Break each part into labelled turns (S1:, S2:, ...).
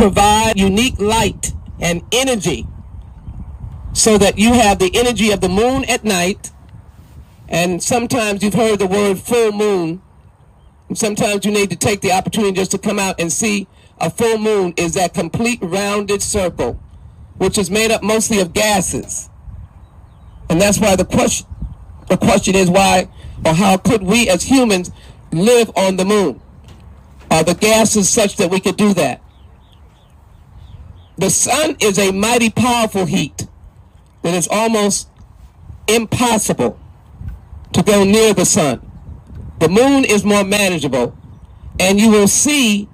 S1: provide unique light and energy so that you have the energy of the moon at night. And sometimes you've heard the word full moon. And sometimes you need to take the opportunity just to come out and see a full moon is that complete rounded circle, which is made up mostly of gases. And that's why the question is why or how could we as humans live on the moon? Are the gases such that we could do that? The sun is a mighty powerful heat that is almost impossible to go near the sun. The moon is more manageable, and you will see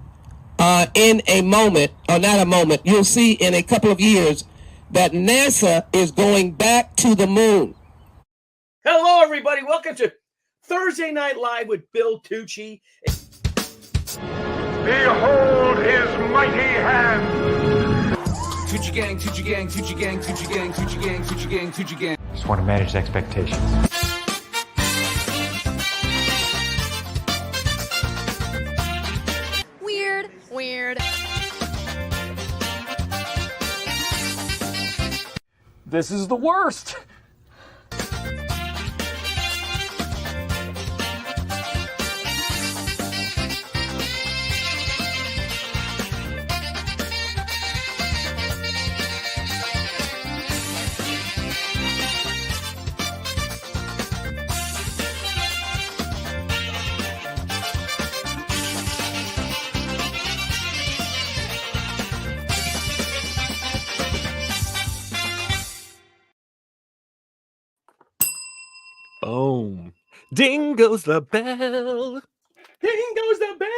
S1: in a moment, or not a moment, you'll see in a couple of years that NASA is going back to the moon.
S2: Hello, everybody. Welcome to Thursday Night Live with Bill Tucci.
S3: Behold his mighty hand.
S4: Tucci gang, Tucci gang, Tucci gang, Tucci gang, Tucci gang, Tucci gang, Tucci gang.
S5: Just want to manage expectations.
S6: Weird.
S7: This is the worst. Boom. Ding goes the bell.
S2: Ding goes the bell.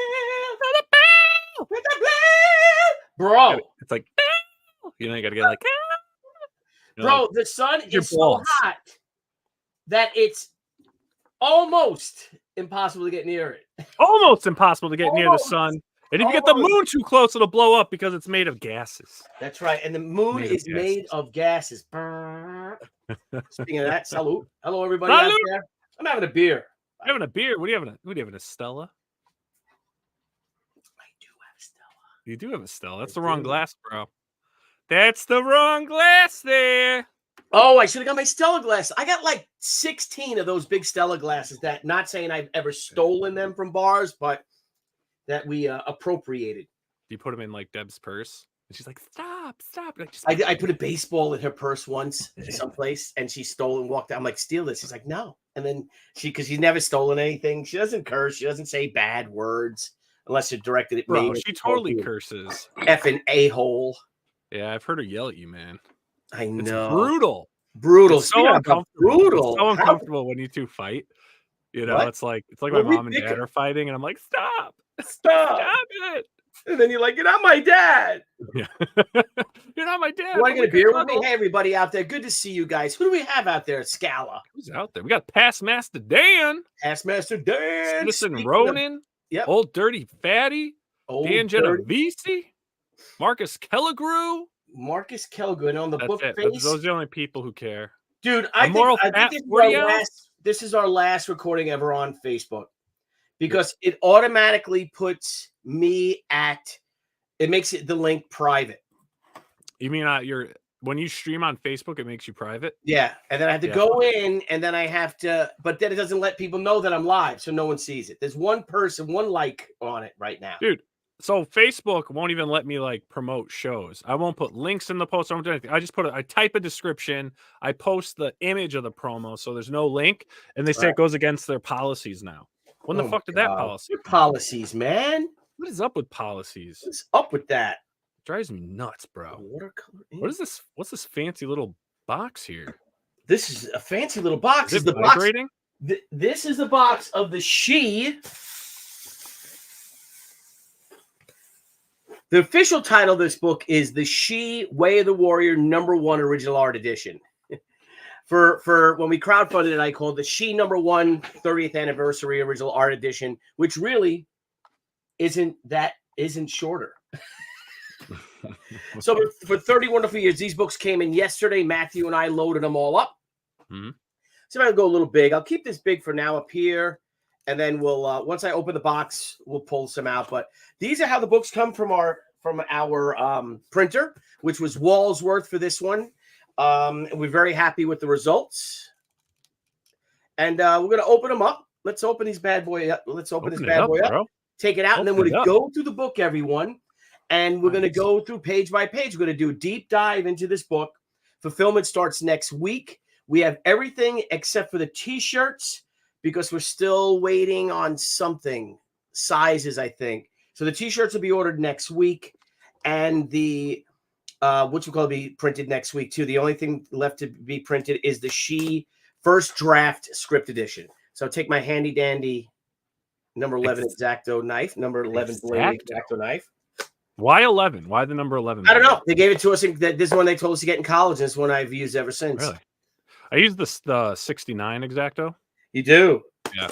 S2: The bell. With the bell. Bro.
S7: It's like, you know, you got to get like,
S2: bro,
S7: like,
S2: the sun
S7: your
S2: is so
S7: balls.
S2: hot that it's almost impossible to get near it.
S7: Almost impossible to get near the
S2: Almost.
S7: sun. And if you get the moon too close, it'll blow up because it's made of gases.
S2: That's right. And the moon is made of gases. Speaking of that, salute. Hello, everybody out there. I'm having a beer.
S7: You're having a beer? What are you having? What are you having? A Stella?
S2: I do have a Stella.
S7: You do have a Stella. That's the wrong glass, bro. That's the wrong glass there.
S2: Oh, I should have got my Stella glass. I got like 16 of those big Stella glasses that, not saying I've ever stolen them from bars, but that we appropriated.
S7: You put them in like Deb's purse, and she's like, "Stop!" Like,
S2: I put a baseball in her purse once, someplace, and she stole and walked out. I'm like, "Steal this." She's like, "No." And then because she's never stolen anything, she doesn't curse, she doesn't say bad words unless you're directed at me.
S7: Bro, she totally curses.
S2: Effing a-hole.
S7: Yeah, I've heard her yell at you, man.
S2: I know.
S7: It's brutal.
S2: It's
S7: so uncomfortable.
S2: Brutal.
S7: It's so uncomfortable when you two fight. You know,
S2: What?
S7: it's like my mom and dad are fighting, and I'm like, "Stop it!"
S2: And then you're like, "You're not my dad."
S7: Yeah. You're not my dad.
S2: You want to get a beer with me? Hey, everybody out there. Good to see you guys. Who do we have out there? Scala.
S7: Who's out there? We got Past Master Dan.
S2: Master Dan.
S7: Citizen Ronan.
S2: Yep.
S7: Old Dirty Fatty.
S2: Old
S7: Dan
S2: Dirty-
S7: Genovese. Marcus Kelligrew.
S2: Marcus Kelgo. And on the
S7: That's
S2: book
S7: it.
S2: face.
S7: Those are the only people who care.
S2: Dude, I think this is our last recording ever on Facebook because it automatically puts me it makes it the link private.
S7: You mean when you stream on Facebook, it makes you private?
S2: Yeah. And then I have to go in and then I have to, but then it doesn't let people know that I'm live. So no one sees it. There's one like on it right now.
S7: Dude. So Facebook won't even let me like promote shows. I won't put links in the post. I won't do anything. I type a description. I post the image of the promo, so there's no link, and they say it goes against their policies now. When the fuck did that policy?
S2: Your policies, man.
S7: What is up with policies?
S2: What's up with that?
S7: It drives me nuts, bro.
S2: Watercolor.
S7: What is this? What's this fancy little box here?
S2: This is a fancy little box.
S7: Is it vibrating?
S2: This is the box of the Shi. The official title of this book is The Shi Way of the Warrior #1 Original Art Edition. For when we crowdfunded it, I called the Shi #1 30th Anniversary Original Art Edition, which really isn't shorter. So for 30 wonderful years, these books came in yesterday. Matthew and I loaded them all up.
S7: Mm-hmm.
S2: So I'm going to go a little big. I'll keep this big for now up here. And then we'll once I open the box, we'll pull some out. But these are how the books come from our from our printer, which was Walsworth for this one. We're very happy with the results. And we're going to open them up. Let's open these bad boy up. Let's open this bad boy up.
S7: Bro.
S2: Take it out, and then we're going to go through the book, everyone. And we're going to go through page by page. We're going to do a deep dive into this book. Fulfillment starts next week. We have everything except for the T-shirts because we're still waiting on something. Sizes, I think. So the T-shirts will be ordered next week. And the which will be printed next week, too. The only thing left to be printed is the Shi First Draft Script Edition. So take my handy-dandy number 11 X-Acto knife, number 11 blade X-Acto knife.
S7: Why 11? Why the number 11?
S2: I don't know. They gave it to us. This is one they told us to get in college. And it's one I've used ever since.
S7: Really? I use the 69 X-Acto.
S2: You do?
S7: Yeah.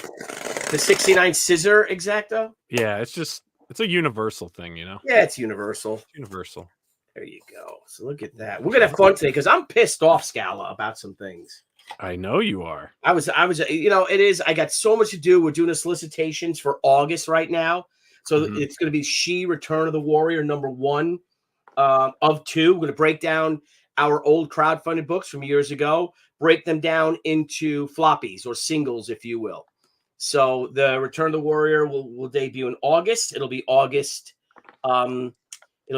S2: The 69 scissor X-Acto?
S7: Yeah, it's a universal thing, you know?
S2: Yeah, it's universal.
S7: It's universal.
S2: There you go. So look at that. We're going to have fun today because I'm pissed off, Scala, about some things.
S7: I know you are.
S2: I was, it is. I got so much to do. We're doing the solicitations for August right now. So it's going to be Shi Return of the Warrior number 1 of 2. We're going to break down our old crowdfunded books from years ago, break them down into floppies or singles, if you will. So the Return of the Warrior will debut in August. It'll be August. It'll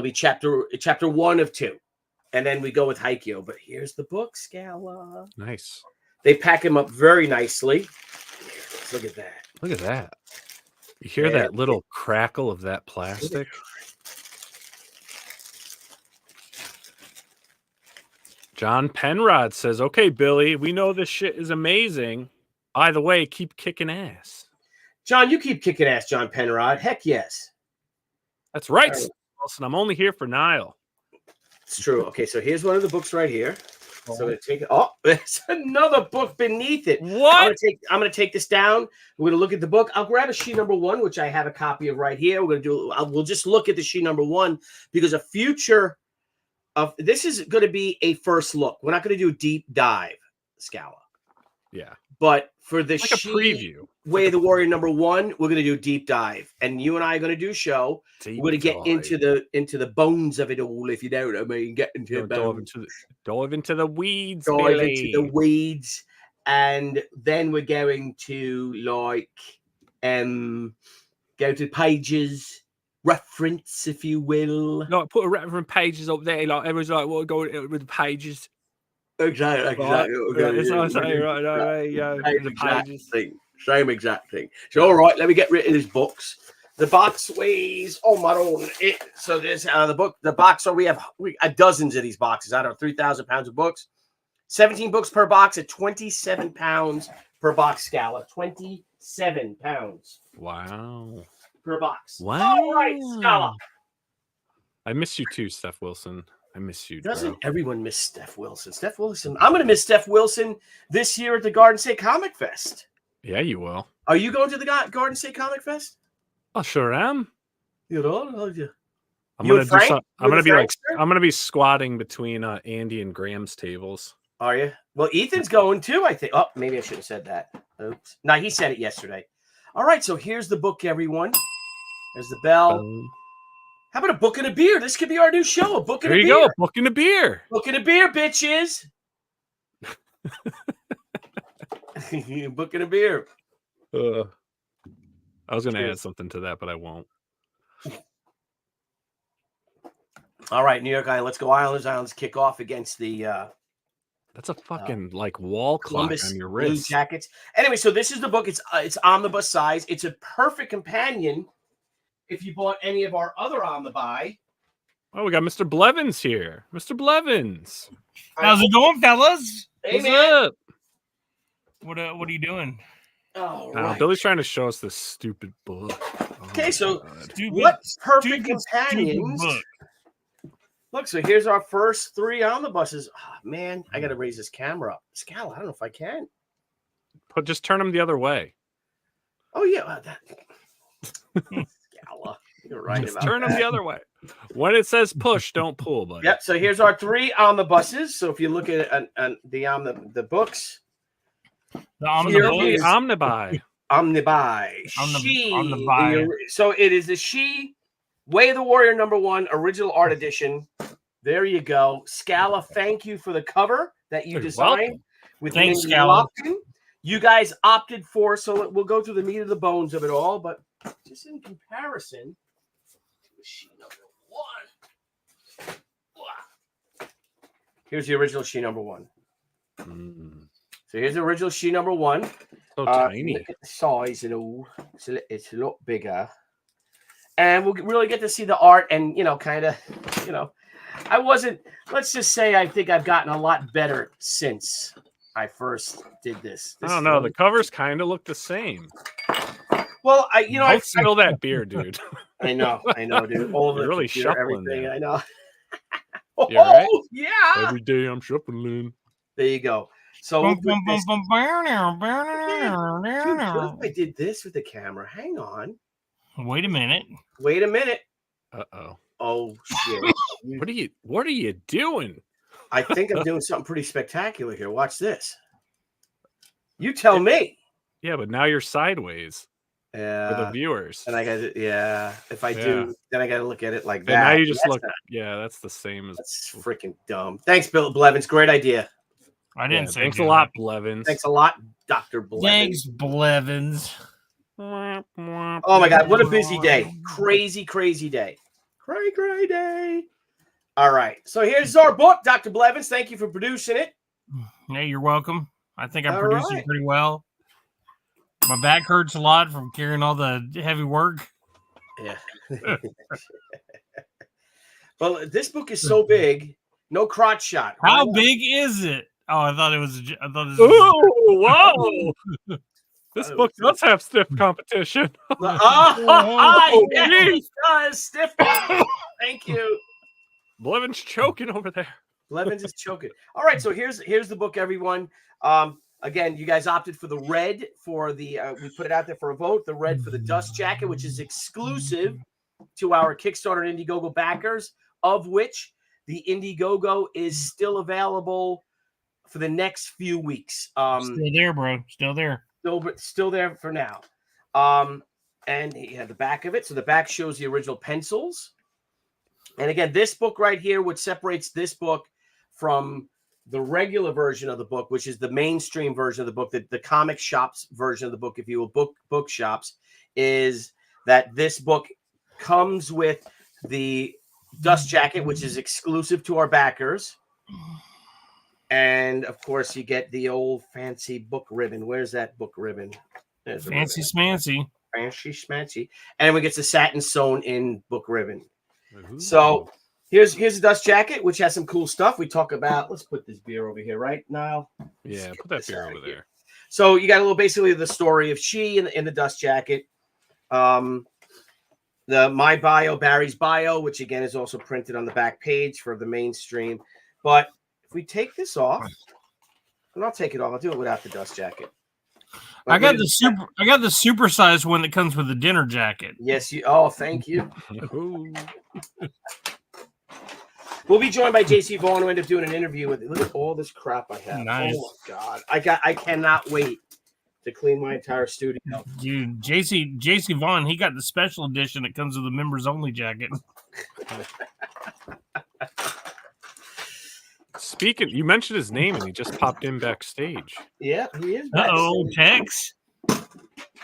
S2: be chapter 1 of 2. And then we go with Haikyō. But here's the book, Scala.
S7: Nice.
S2: They pack him up very nicely. Look at that.
S7: Look at that. You hear that little crackle of that plastic? John Penrod says, okay, Billy, we know this shit is amazing. Either way, keep kicking ass.
S2: John, you keep kicking ass, John Penrod. Heck yes.
S7: That's right, Wilson. I'm only here for Niall.
S2: It's true. Okay, so here's one of the books right here. So I'm going to take it. Oh, there's another book beneath it.
S7: What?
S2: I'm going to take this down. We're going to look at the book. I'll grab a Shi number 1, which I have a copy of right here. We'll just look at the Shi number 1 because a future of this is going to be a first look. We're not going to do a deep dive, Scala.
S7: Yeah.
S2: But for the
S7: like a preview.
S2: Way of the Warrior number 1, we're going to do a deep dive, and you and I are going to do a show. We're going to get into the bones of it all, if you know what I mean. Get into
S7: dive into the weeds,
S2: dive
S7: Billy.
S2: into the weeds, and then we're going to go to pages, reference, if you will.
S7: Like put a reference pages up there, like everyone's like, "What go with the pages?"
S2: Exactly. Same exact thing. So, all right, let me get rid of these books. The box weighs, my own. So there's the book, the box. So we have dozens of these boxes. I don't know, 3,000 pounds of books. 17 books per box at 27 pounds per box, Scala. 27 pounds.
S7: Wow.
S2: Per box.
S7: Wow.
S2: All right, Scala.
S7: I miss you too, Steph Wilson. I miss you.
S2: Doesn't everyone miss Steph Wilson? Steph Wilson. I'm going to miss Steph Wilson this year at the Garden State Comic Fest.
S7: Yeah, you will.
S2: Are you going to the Garden State Comic Fest?
S7: I sure am.
S2: You know,
S7: I'm gonna be squatting between Andy and Graham's tables.
S2: Are you? Well, Ethan's going too, I think. Oh, maybe I should have said that. Oops. No, he said it yesterday. All right, so here's the book, everyone. There's the bell. How about a book and a beer? This could be our new show. A book and a beer.
S7: There you go. Book and a beer.
S2: Book and a beer, bitches. Book and a beer.
S7: I was going to add something to that, but I won't.
S2: All right, New York Island. Let's go Islanders. Islanders kick off against the
S7: that's a fucking wall clock on your wrist.
S2: Blue Jackets. Anyway, so this is the book. It's omnibus size. It's a perfect companion if you bought any of our other omnibuy.
S7: Oh, we got Mr. Blevins here. Mr. Blevins.
S5: How's it going, fellas?
S2: Hey,
S7: What's
S2: man.
S7: up?
S5: What are you doing?
S2: Oh, right.
S7: Billy's trying to show us this stupid book.
S2: Okay, so
S5: Stupid,
S2: what perfect
S5: stupid
S2: companions?
S5: book.
S2: Look, so here's our first 3 omnibuses. Oh, man, I got to raise this camera up. Scala, I don't know if I can.
S7: Just turn them the other way.
S2: Oh, yeah. Scala, you're right
S7: Just
S2: about
S7: turn them
S2: that.
S7: the other way. When it says push, don't pull, buddy.
S2: Yep, so here's our 3 omnibuses. So if you look at the books.
S5: The omnibus.
S7: Omnibuy.
S2: Omnibuy.
S5: Omnibuy.
S2: Shi. So it is a Shi Way of the Warrior #1, original art edition. There you go. Scala, thank you for the cover that you
S7: You're
S2: designed
S7: welcome.
S2: with
S5: Thanks,
S2: Mindy
S5: Scala.
S2: Lofton. You guys opted for, so we'll go through the meat of the bones of it all, but just in comparison to Shi #1. Here's the original Shi #1. So here's the original Shi #1.
S7: So tiny.
S2: Look at the size and all. It's a lot bigger. And we'll really get to see the art and, kind of, I wasn't, let's just say I think I've gotten a lot better since I first did this.
S7: I don't know. The covers kind of look the same.
S2: Well, I
S7: Don't spill that beer, dude.
S2: I know, dude. All the
S7: You're really
S2: computer,
S7: shuffling
S2: everything.
S7: there.
S2: I know.
S7: You all right?
S2: Yeah.
S7: Every day I'm shuffling.
S2: There you go. So we'll
S5: Bum,
S2: put
S5: bum,
S2: this-
S5: bum,
S2: Dude, what if I
S5: bum.
S2: did this with the camera? Hang on.
S5: Wait a minute.
S2: Wait a minute.
S7: Uh-oh.
S2: Oh shit.
S7: What are you doing?
S2: I think I'm doing something pretty spectacular here. Watch this. You tell me.
S7: Yeah, but now you're sideways for the
S2: Yeah.
S7: viewers.
S2: And I got to, if I do, then I got to look at it like
S7: And
S2: that.
S7: now you just
S2: That's
S7: look.
S2: not-
S7: Yeah, that's the same as.
S2: That's freaking dumb. Thanks, Bill Blevins. Great idea.
S5: I didn't say
S7: Thanks a
S5: do
S7: lot,
S5: that.
S7: Blevins.
S2: Thanks a lot, Dr. Blevins.
S5: Thanks, Blevins.
S2: Oh my God, what a busy day. Crazy, crazy day. Cray day. All right. So here's our book, Dr. Blevins. Thank you for producing it.
S5: Hey, you're welcome. I think I'm
S2: All
S5: producing
S2: right.
S5: pretty well. My back hurts a lot from carrying all the heavy work.
S2: Yeah. Well, this book is so big, no crotch shot.
S5: How
S2: Why not?
S5: big is it? Oh, I thought it was. I thought this was.
S7: Ooh, whoa! This book does have stiff competition.
S2: Oh, yes, it does. Stiff. Thank you.
S7: Blevins choking over there.
S2: Blevins is choking. All right, so here's the book, everyone. Again, you guys opted for the red for the. We put it out there for a vote. The red for the dust jacket, which is exclusive to our Kickstarter and Indiegogo backers, of which the Indiegogo is still available for the next few weeks.
S5: Still there, bro. Still there.
S2: Still there for now. And he had the back of it. So the back shows the original pencils. And again, this book right here, which separates this book from the regular version of the book, which is the mainstream version of the book, the comic shops version of the book, if you will, book shops, is that this book comes with the dust jacket, which is exclusive to our backers. And of course, you get the old fancy book ribbon. Where's that book ribbon? There's the
S5: Fancy
S2: ribbon.
S5: smancy.
S2: Fancy schmancy. And we get the satin sewn in book ribbon. So here's the dust jacket, which has some cool stuff. We talk about. Let's put this beer over here, right, Niall?
S7: Yeah,
S2: Let's
S7: put
S2: get
S7: that
S2: this
S7: beer
S2: out
S7: over
S2: of here.
S7: there.
S2: So you got a little, basically the story of Shi in the dust jacket. The My Bio, Barry's bio, which again is also printed on the back page for the mainstream. But if we take this off, and I'll take it off. I'll do it without the dust jacket.
S5: I got the supersized one that comes with the dinner jacket.
S2: Yes, you. Oh, thank you.
S7: Ooh.
S2: We'll be joined by JC Vaughn. We'll end up doing an interview with. Look at all this crap I have.
S5: Nice.
S2: Oh my God, I cannot wait to clean my entire studio.
S5: Dude, JC Vaughn, he got the special edition that comes with the members only jacket.
S7: Speaking, you mentioned his name and he just popped in backstage.
S2: Yeah, he is.
S5: Uh-oh,
S2: backstage.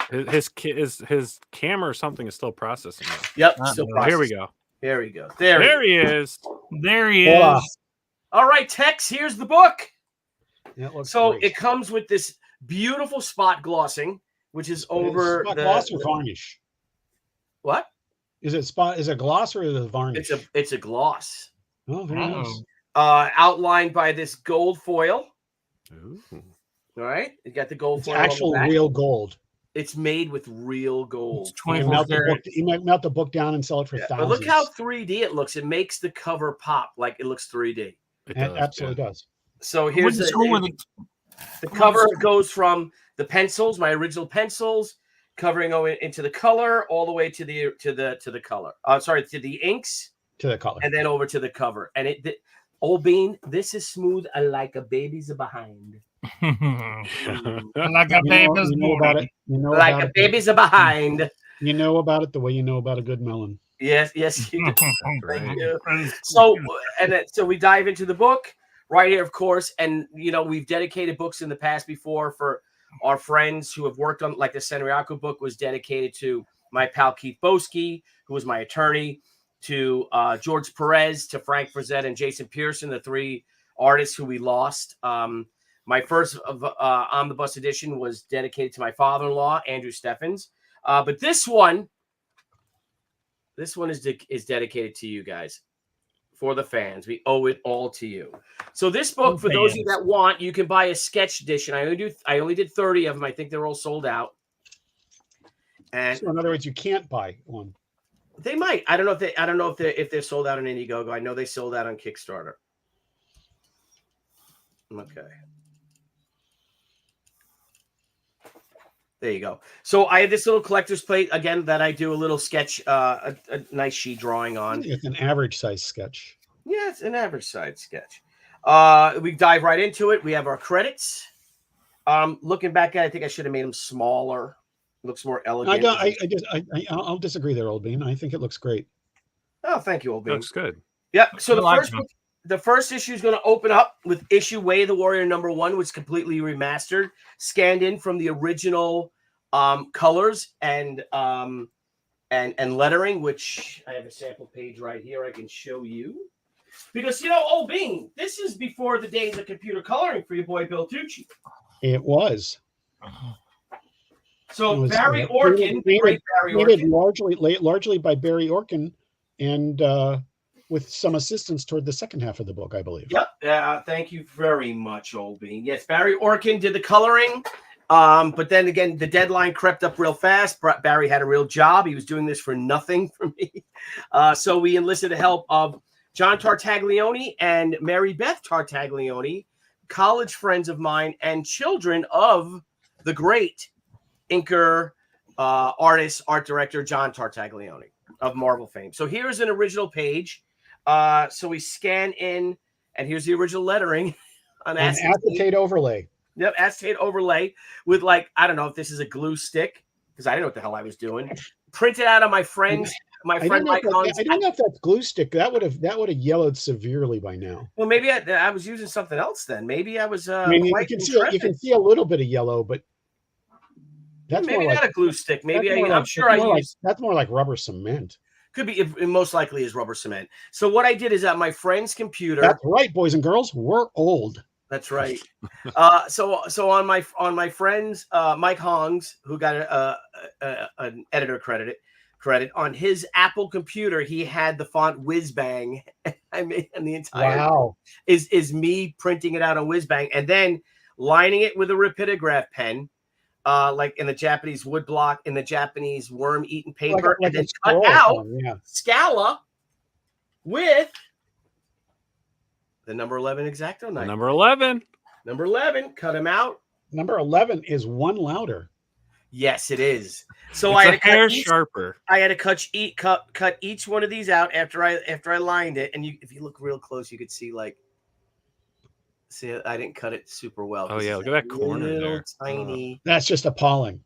S5: Tex.
S7: His camera or something is still processing. It.
S2: Yep.
S5: Uh-oh.
S2: Still
S7: Oh, here we
S2: processing.
S7: go.
S2: There we go.
S7: There he is.
S5: There he
S6: Voila.
S5: is.
S2: All right, Tex. Here's the book.
S6: Yeah, it looks
S2: So
S6: great.
S2: it comes with this beautiful spot glossing, which is over
S6: Spot
S2: the
S6: gloss or varnish?
S2: what?
S6: Is it spot? Is it gloss or is it varnish?
S2: It's a gloss.
S6: Oh, very
S5: Uh-oh.
S6: nice.
S2: Outlined by this gold foil.
S7: Ooh.
S2: All right, you got the gold
S6: It's
S2: foil. on the
S6: actual
S2: back.
S6: real gold.
S2: It's made with real gold.
S5: It's
S6: You might
S5: 24
S6: melt the book.
S5: karat.
S6: You might melt the book down and sell it for
S2: Yeah,
S6: thousands.
S2: but look how 3D it looks. It makes the cover pop like it looks 3D.
S7: It
S6: It
S7: does,
S6: absolutely
S7: yeah.
S6: does.
S2: So
S5: Went
S2: here's
S5: to school with
S2: the cover goes from the pencils, my original pencils, covering into the color, all the way to the color. To the inks,
S6: To the color.
S2: and then over to the cover. And Old Bean, this is smooth like a baby's behind.
S5: like a
S6: You
S5: baby's
S6: know about
S5: booty.
S6: it. You know
S2: Like
S6: about
S2: a
S6: it.
S2: baby's behind.
S6: You know about it the way you know about a good melon.
S2: Yes, yes, you do.
S7: Right.
S2: Thank you. So, so we dive into the book right here, of course, and we've dedicated books in the past before for our friends who have worked on, like the Senryaku book was dedicated to my pal Keith Boski, who was my attorney, to George Perez, to Frank Frazetta and Jason Pearson, the three artists who we lost. My first omnibus edition was dedicated to my father-in-law, Andrew Steffens, but this one is dedicated to you guys, for the fans. We owe it all to you. So this book, for those of you that want, you can buy a sketch edition. I only did 30 of them. I think they're all sold out. And
S6: So in other words, you can't buy one.
S2: they might. I don't know if they're sold out on Indiegogo. I know they sold out on Kickstarter. Okay. There you go. So I have this little collector's plate again that I do a little sketch, a nice sheet drawing on.
S6: It's an average size sketch.
S2: Yeah, it's an average size sketch. We dive right into it. We have our credits. Looking back at it, I think I should have made them smaller. Looks more elegant.
S6: I'll disagree there, Old Bean. I think it looks great.
S2: Oh, thank you, Old Bean.
S7: Looks good.
S2: Yeah. So
S5: I
S2: the first issue is going to open up with issue Way of the Warrior #1, which is completely remastered, scanned in from the original colors and lettering, which I have a sample page right here I can show you. Because, Old Bean, this is before the days of computer coloring for your boy Bill Tucci.
S6: It was.
S2: So
S6: It was,
S2: Barry Orkin, the great Barry
S6: created
S2: Orkin.
S6: largely by Barry Orkin, and with some assistance toward the second half of the book, I believe.
S2: Yep. Thank you very much, Old Bean. Yes, Barry Orkin did the coloring. But then again, the deadline crept up real fast. Barry had a real job. He was doing this for nothing for me. So we enlisted the help of John Tartaglione and Mary Beth Tartaglione, college friends of mine and children of the great inker, artist, art director, John Tartaglione of Marvel fame. So here's an original page. So we scan in, and here's the original lettering on
S6: acetate overlay.
S2: Yep, acetate overlay with, like, I don't know if this is a glue stick, because I didn't know what the hell I was doing. Printed out on my friend Mike Hong's.
S6: I don't know if that's glue stick. That would have yellowed severely by now.
S2: Well, maybe I was using something else then. Maybe I was.
S6: I mean, you can see a little bit of yellow, but that's
S2: maybe
S6: more
S2: not
S6: like,
S2: a glue stick. Maybe
S6: that's more like rubber cement.
S2: Could be. It most likely is rubber cement. So what I did is at my friend's computer.
S6: That's right, boys and girls. We're old.
S2: That's right. So on my friend's Mike Hong's, who got an editor credit on his Apple computer, he had the font Whizbang. I made, and the entire is me printing it out on Whizbang and then lining it with a rapidograph pen, like in the Japanese woodblock, in the Japanese worm-eaten paper, and then cut out Scala with the number 11 X-Acto knife.
S7: Number 11.
S2: Number 11. Cut him out.
S6: Number 11 is one louder.
S2: Yes, it is. So
S7: It's
S2: I had
S7: a hair sharper.
S2: I had to cut each one of these out after I lined it, and if you look real close, you could see I didn't cut it super well.
S7: Oh yeah, look at that corner there.
S2: Tiny.
S6: That's just appalling.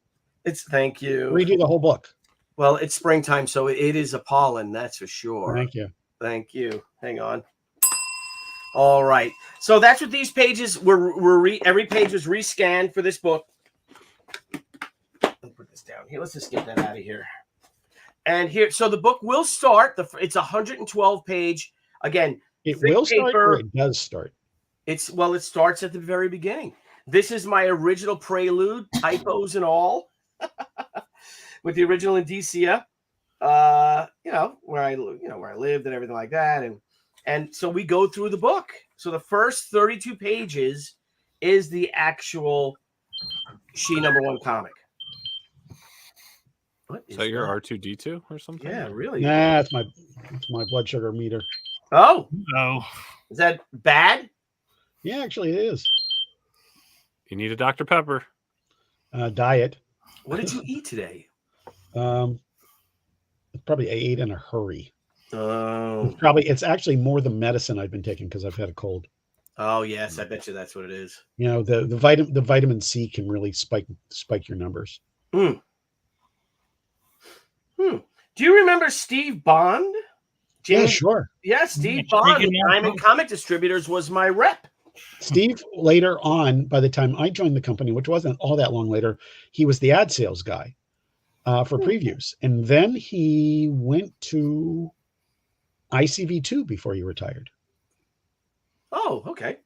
S2: Thank you.
S6: Redo the whole book.
S2: Well, it's springtime, so it is appalling. That's for sure.
S6: Thank you.
S2: Thank you. Hang on. All right. So that's what these pages were. Every page was rescanned for this book. Let me put this down here. Let's just get that out of here. And here, so the book will start. It's 112 page. Again,
S6: it will start or it does start.
S2: It starts at the very beginning. This is my original prelude, typos and all, with the original indicia. Where I lived and everything like that, and so we go through the book. So the first 32 pages is the actual Shi #1 comic. What is
S7: that your R2D2 or something?
S2: Yeah, really.
S6: Nah, it's my blood sugar meter.
S2: Oh,
S5: no.
S2: Is that bad?
S6: Yeah, actually it is.
S7: You need a Dr. Pepper.
S6: Diet.
S2: What did you eat today?
S6: Probably I ate in a hurry.
S2: Oh,
S6: it's actually more the medicine I've been taking because I've had a cold.
S2: Oh yes, I bet you that's what it is.
S6: You know, the vitamin C can really spike your numbers.
S2: Do you remember Steve Bond?
S6: Yeah, sure.
S2: Yeah, Steve
S5: Yeah,
S2: Bond,
S5: speaking
S2: with
S5: of-
S2: Diamond Comic Distributors, was my rep.
S6: Steve, later on, by the time I joined the company, which wasn't all that long later, he was the ad sales guy for previews. And then he went to ICV2 before he retired.
S2: Oh, okay.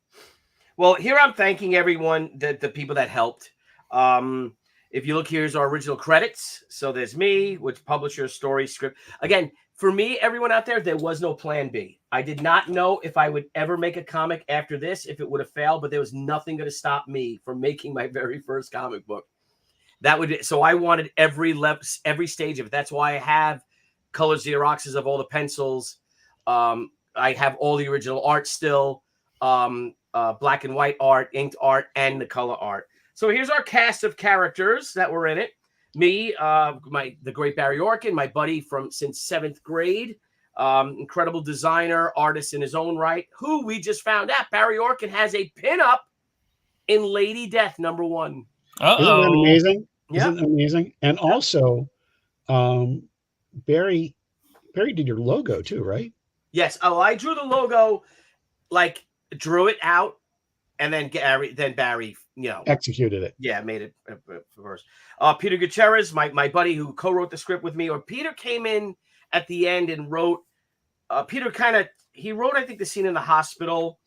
S2: Well, here I'm thanking everyone, the people that helped. If you look, here's our original credits. So there's me, which publisher, story, script. Again, for me, everyone out there, there was no plan B. I did not know if I would ever make a comic after this, if it would have failed, but there was nothing going to stop me from making my very first comic book. So I wanted every stage of it. That's why I have color Xeroxes of all the pencils. I have all the original art still, black and white art, inked art, and the color art. So here's our cast of characters that were in it. Me, the great Barry Orkin, my buddy since 7th grade, incredible designer, artist in his own right, who we just found out Barry Orkin has a pinup in Lady Death #1.
S6: Isn't that amazing?
S2: Yeah.
S6: Isn't that amazing? And also, Barry did your logo too, right?
S2: Yes. Oh, I drew the logo, drew it out, and then Barry,
S6: Executed it.
S2: Yeah, made it first. Peter Gutierrez, my buddy who co-wrote the script with me, or Peter came in at the end and wrote. Peter he wrote, I think, the scene in the hospital,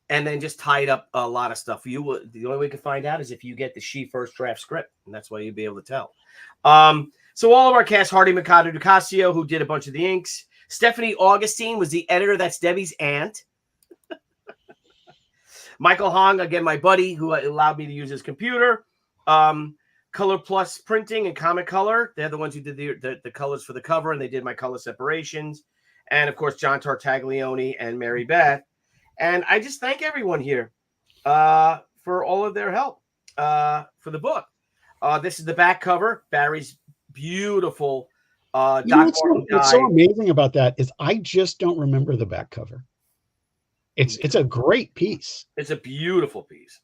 S2: and then just tied up a lot of stuff. The only way you can find out is if you get the She first draft script, and that's why you'll be able to tell. So all of our cast: Hardy Mikado Ducasio, who did a bunch of the inks. Stephanie Augustine was the editor. That's Debbie's aunt. Michael Hong, again, my buddy, who allowed me to use his computer. Color Plus Printing and Comic Color. They're the ones who did the colors for the cover, and they did my color separations. And, of course, John Tartaglione and Mary Beth. And I just thank everyone here for all of their help for the book. This is the back cover. Barry's beautiful.
S6: What's so amazing about that is I just don't remember the back cover. It's a great piece.
S2: It's a beautiful piece.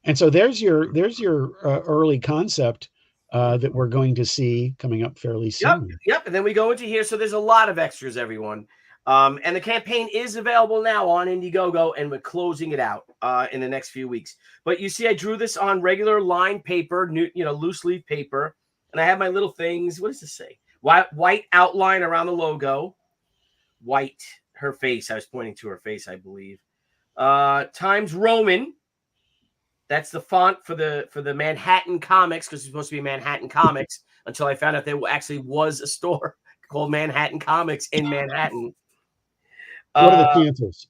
S6: And so there's your early concept that we're going to see coming up fairly soon.
S2: Yep. And then we go into here. So there's a lot of extras, everyone. And the campaign is available now on Indiegogo, and we're closing it out in the next few weeks. But you see, I drew this on regular lined paper, loose leaf paper, and I have my little things. What does this say? White outline around the logo. White. Her face. I was pointing to her face, I believe. Times Roman. That's the font for the Manhattan Comics, because it's supposed to be Manhattan Comics, until I found out there actually was a store called Manhattan Comics in Manhattan.
S6: What are the chances?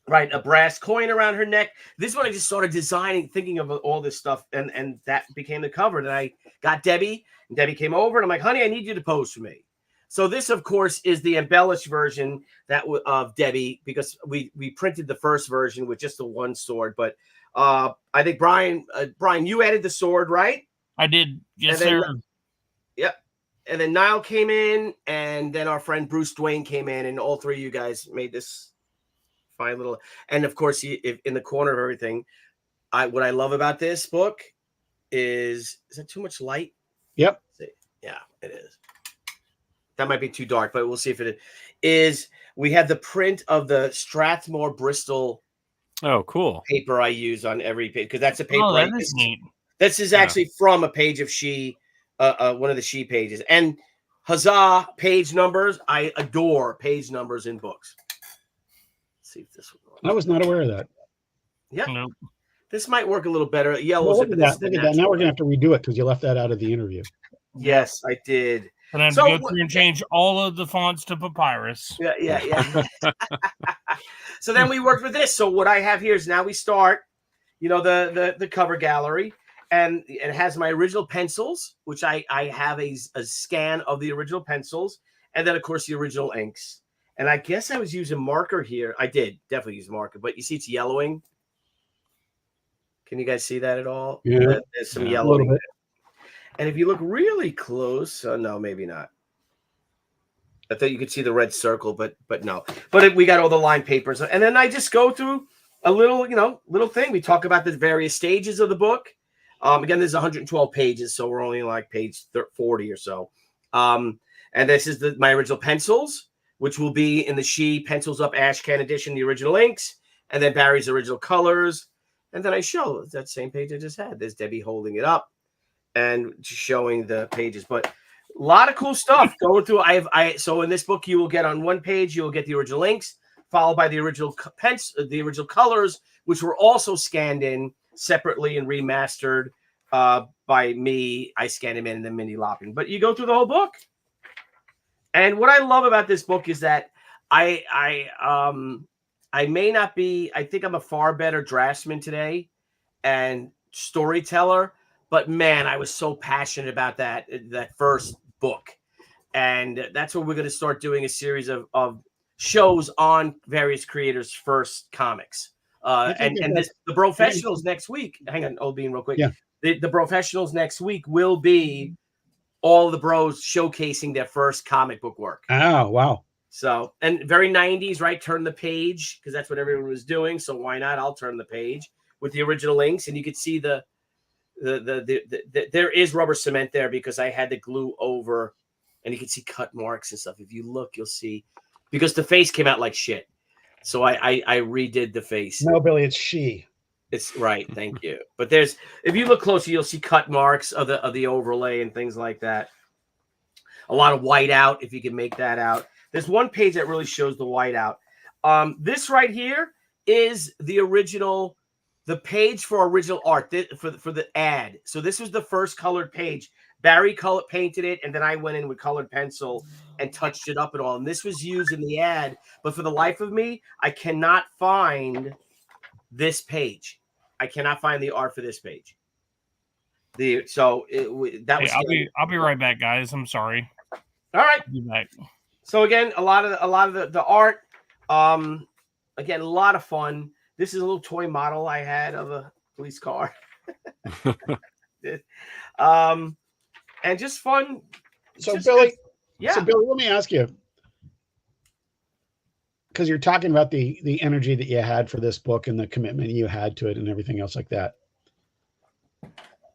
S2: Right, a brass coin around her neck. This is when I just started designing, thinking of all this stuff, and that became the cover. Then I got Debbie, and Debbie came over, and I'm like, honey, I need you to pose for me. So this, of course, is the embellished version of Debbie, because we printed the first version with just the one sword. But I think Brian, you added the sword, right?
S5: I did. Yes,
S2: then,
S5: sir.
S2: Yep. And then Niall came in, and then our friend Bruce Dwayne came in, and all three of you guys made this fine little. And of course, in the corner of everything, what I love about this book is that too much light?
S6: Yep.
S2: Yeah, it is. That might be too dark, but we'll see if it is. We have the print of the Strathmore Bristol.
S7: Oh, cool.
S2: Paper I use on every page, because that's a paper.
S5: Oh, that is neat.
S2: This is actually from a page of She, one of the She pages. And huzzah, page numbers. I adore page numbers in books. Let's see if this will work.
S6: I was not aware of that.
S2: Yeah.
S5: Nope.
S2: This might work a little better. Yellow.
S6: Well, look at that. Now we're going to have to redo it because you left that out of the interview.
S2: Yes, I did.
S5: And I have to go through and change all of the fonts to papyrus.
S2: Yeah. So then we worked with this. So what I have here is now we start, the cover gallery, and it has my original pencils, which I have a scan of the original pencils, and then of course the original inks. And I guess I was using marker here. I did definitely use marker, but you see it's yellowing. Can you guys see that at all?
S6: Yeah.
S2: There's some yellowing. And if you look really close, no, maybe not. I thought you could see the red circle, but no. But we got all the line papers, and then I just go through a little thing. We talk about the various stages of the book. Again, there's 112 pages, so we're only like page 40 or so. And this is my original pencils, which will be in the Shi Pencils Up Ash Can edition, the original inks, and then Barry's original colors. And then I show that same page I just had. There's Debbie holding it up and showing the pages. But a lot of cool stuff going through. So in this book, you will get on one page, you will get the original inks, followed by the original colors, which were also scanned in separately and remastered by me. I scanned them in and then Mindy Lopping. But you go through the whole book. And what I love about this book is that I may not be, I think I'm a far better draftsman today and storyteller, but man, I was so passionate about that first book. And that's what we're going to start doing, a series of shows on various creators' first comics. The Professionals next week. Hang on, Old Bean, real quick.
S6: Yeah.
S2: The Professionals next week will be all the bros showcasing their first comic book work.
S6: Oh, wow.
S2: So, and very 90s, right? Turn the page, because that's what everyone was doing. So why not? I'll turn the page with the original inks, and you could see the there is rubber cement there because I had to glue over, and you can see cut marks and stuff. If you look, you'll see, because the face came out like shit. So I redid the face.
S6: No, Billy, it's Shi.
S2: It's right. Thank you. But if you look closer, you'll see cut marks of the overlay and things like that. A lot of white out, if you can make that out. There's one page that really shows the white out. This right here is the page for original art for the ad. So this was the first colored page. Barry painted it, and then I went in with colored pencil and touched it up and all. And this was used in the ad. But for the life of me, I cannot find this page. I cannot find the art for this page. I'll
S5: be right back, guys. I'm sorry.
S2: All right.
S5: I'll be back.
S2: So again, a lot of the art. Again, a lot of fun. This is a little toy model I had of a police car. And just fun.
S6: So Billy,
S2: yeah.
S6: So Billy, let me ask you, because you're talking about the energy that you had for this book and the commitment you had to it and everything else like that.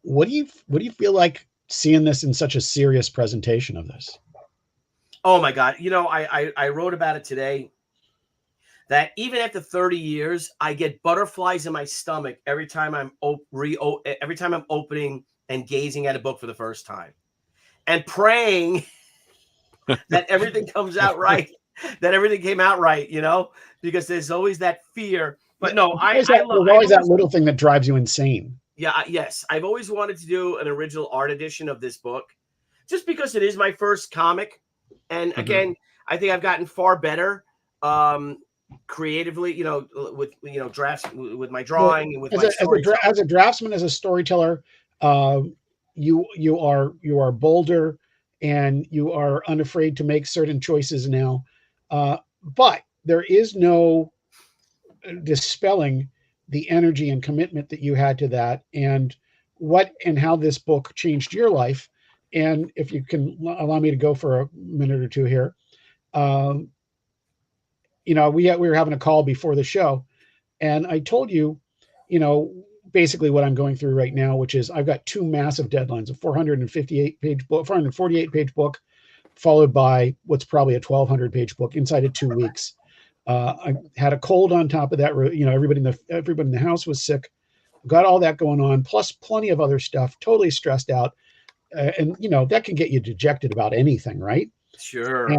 S6: What do you feel like seeing this in such a serious presentation of this?
S2: Oh my God. I wrote about it today, that even after 30 years, I get butterflies in my stomach every time I'm opening and gazing at a book for the first time and praying that everything comes out right, that everything came out right, because there's always that fear. But no,
S6: there's always that little thing that drives you insane.
S2: Yeah. Yes. I've always wanted to do an original art edition of this book just because it is my first comic. And again, I think I've gotten far better creatively, with drafts, with my drawing, and with
S6: as a draftsman, as a storyteller, you are bolder and you are unafraid to make certain choices now. But there is no dispelling the energy and commitment that you had to that, and how this book changed your life. And if you can allow me to go for a minute or two here, we were having a call before the show, and I told you, basically what I'm going through right now, which is I've got two massive deadlines: a 448 page book, followed by what's probably a 1,200 page book inside of 2 weeks. I had a cold on top of that. Everybody in the house was sick. Got all that going on, plus plenty of other stuff. Totally stressed out. And that can get you dejected about anything, right?
S2: Sure.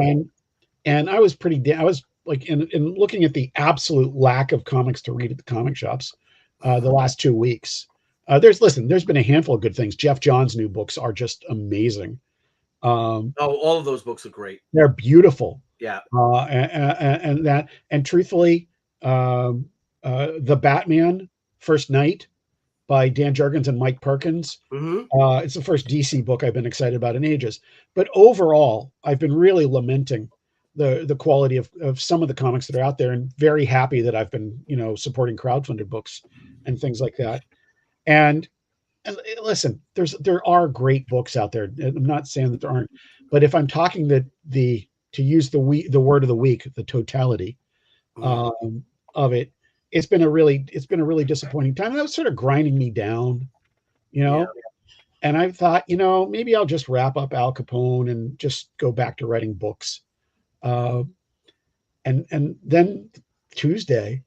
S6: And I was I was like, in looking at the absolute lack of comics to read at the comic shops the last 2 weeks. There's been a handful of good things. Jeff John's new books are just amazing.
S2: All of those books are great.
S6: They're beautiful.
S2: Yeah.
S6: And truthfully, the Batman First Night by Dan Jurgens and Mike Perkins. It's the first DC book I've been excited about in ages. But overall, I've been really lamenting the quality of some of the comics that are out there, and very happy that I've been, supporting crowdfunded books and things like that. And listen, there are great books out there. I'm not saying that there aren't, but if I'm talking to use the word of the week, the totality of it, it's been a really disappointing time. That was sort of grinding me down,
S2: Yeah.
S6: And I thought, maybe I'll just wrap up Al Capone and just go back to writing books. And then Tuesday,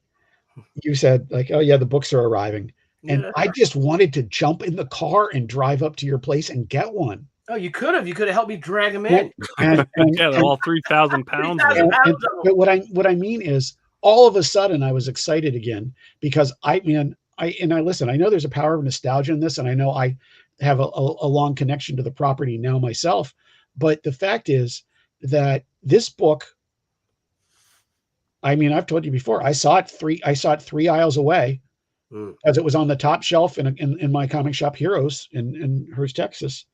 S6: you said like, oh yeah, the books are arriving. And
S2: Yeah.
S6: I just wanted to jump in the car and drive up to your place and get one.
S2: Oh, you could have helped me drag them in.
S6: And
S7: Yeah, they're all 3,000 pounds.
S2: 3,000
S7: worth.
S2: pounds.
S6: but what I mean is, all of a sudden I was excited again, because I listen, I know there's a power of nostalgia in this, and I know I have a long connection to the property now myself. But the fact is that this book, I've told you before, I saw it 3 aisles away, as it was on the top shelf in my comic shop Heroes in Hearst, Texas.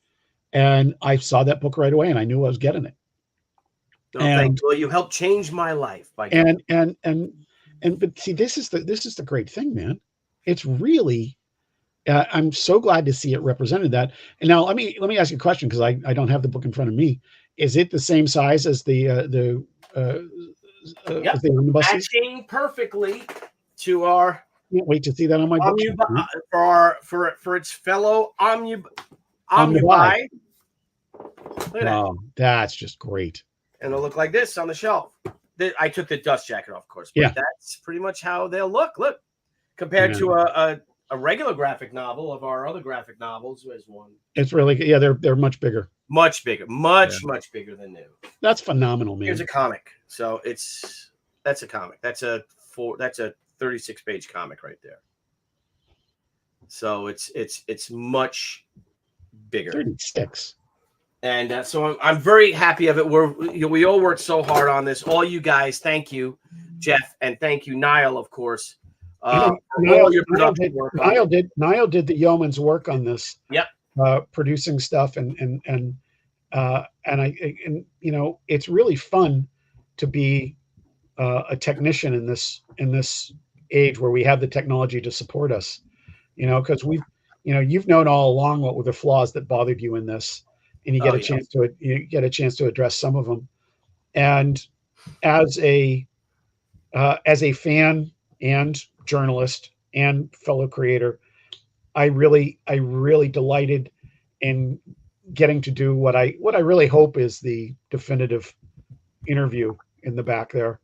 S6: And I saw that book right away, and I knew I was getting it.
S2: No, thank you. Well, you helped change my life by
S6: but see, this is the great thing, man. It's really, I'm so glad to see it represented that. And now let me ask you a question, because I don't have the book in front of me. Is it the same size as the omnibus?
S2: matching perfectly to our
S6: Can't wait to see that on my book.
S2: for its fellow omnibuy. Look at that.
S6: Wow, that's just great.
S2: And it'll look like this on the shelf. I took the dust jacket off, of course. But
S6: Yeah.
S2: that's pretty much how they'll look. Look, compared to a regular graphic novel of our other graphic novels, there's one
S6: It's really, yeah, they're much bigger.
S2: much bigger, much bigger than new.
S6: That's phenomenal, man.
S2: Here's a comic. So that's a comic. That's a 36-page comic right there. So it's much bigger.
S6: 36.
S2: And so I'm very happy of it. We all worked so hard on this. All you guys, thank you, Jeff, and thank you, Niall, of course.
S6: Niall did the yeoman's work on this.
S2: Yep.
S6: Producing stuff and it's really fun to be a technician in this age where we have the technology to support us. Because you've known all along what were the flaws that bothered you in this. And you get a chance to address some of them. And as a fan and journalist and fellow creator, I really delighted in getting to do what I really hope is the definitive interview in the back there.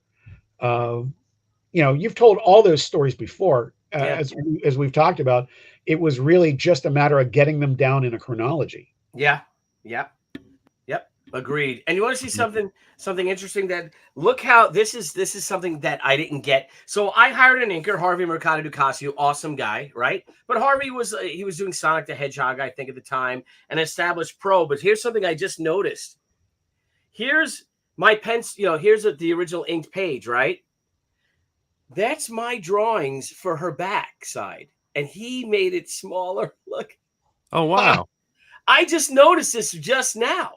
S6: You've told all those stories before, as we've talked about. It was really just a matter of getting them down in a chronology.
S2: Yeah. Yep. Agreed. And you want to see something interesting? That look how this is something that I didn't get. So I hired an inker, Harvey Mercado Ducasio, awesome guy, right? But Harvey was doing Sonic the Hedgehog, I think, at the time, an established pro. But here's something I just noticed. Here's my pencil. Here's the original inked page, right? That's my drawings for her back side, and he made it smaller. Look.
S7: Oh wow.
S2: I just noticed this just now.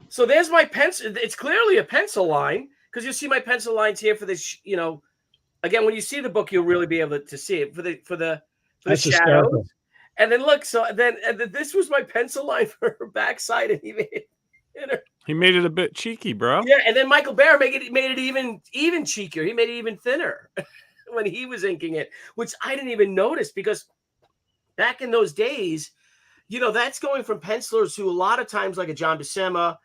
S2: So there's my pencil. It's clearly a pencil line, because you see my pencil lines here for this. Again, when you see the book, you'll really be able to see it for the
S6: That's
S2: shadows.
S6: hysterical.
S2: And then look, so then this was my pencil line for her backside, and he made it.
S7: He made it a bit cheeky, bro.
S2: Yeah, and then Michael Baer made it even cheekier. He made it even thinner when he was inking it, which I didn't even notice, because back in those days, that's going from pencilers who a lot of times, like a John Buscema,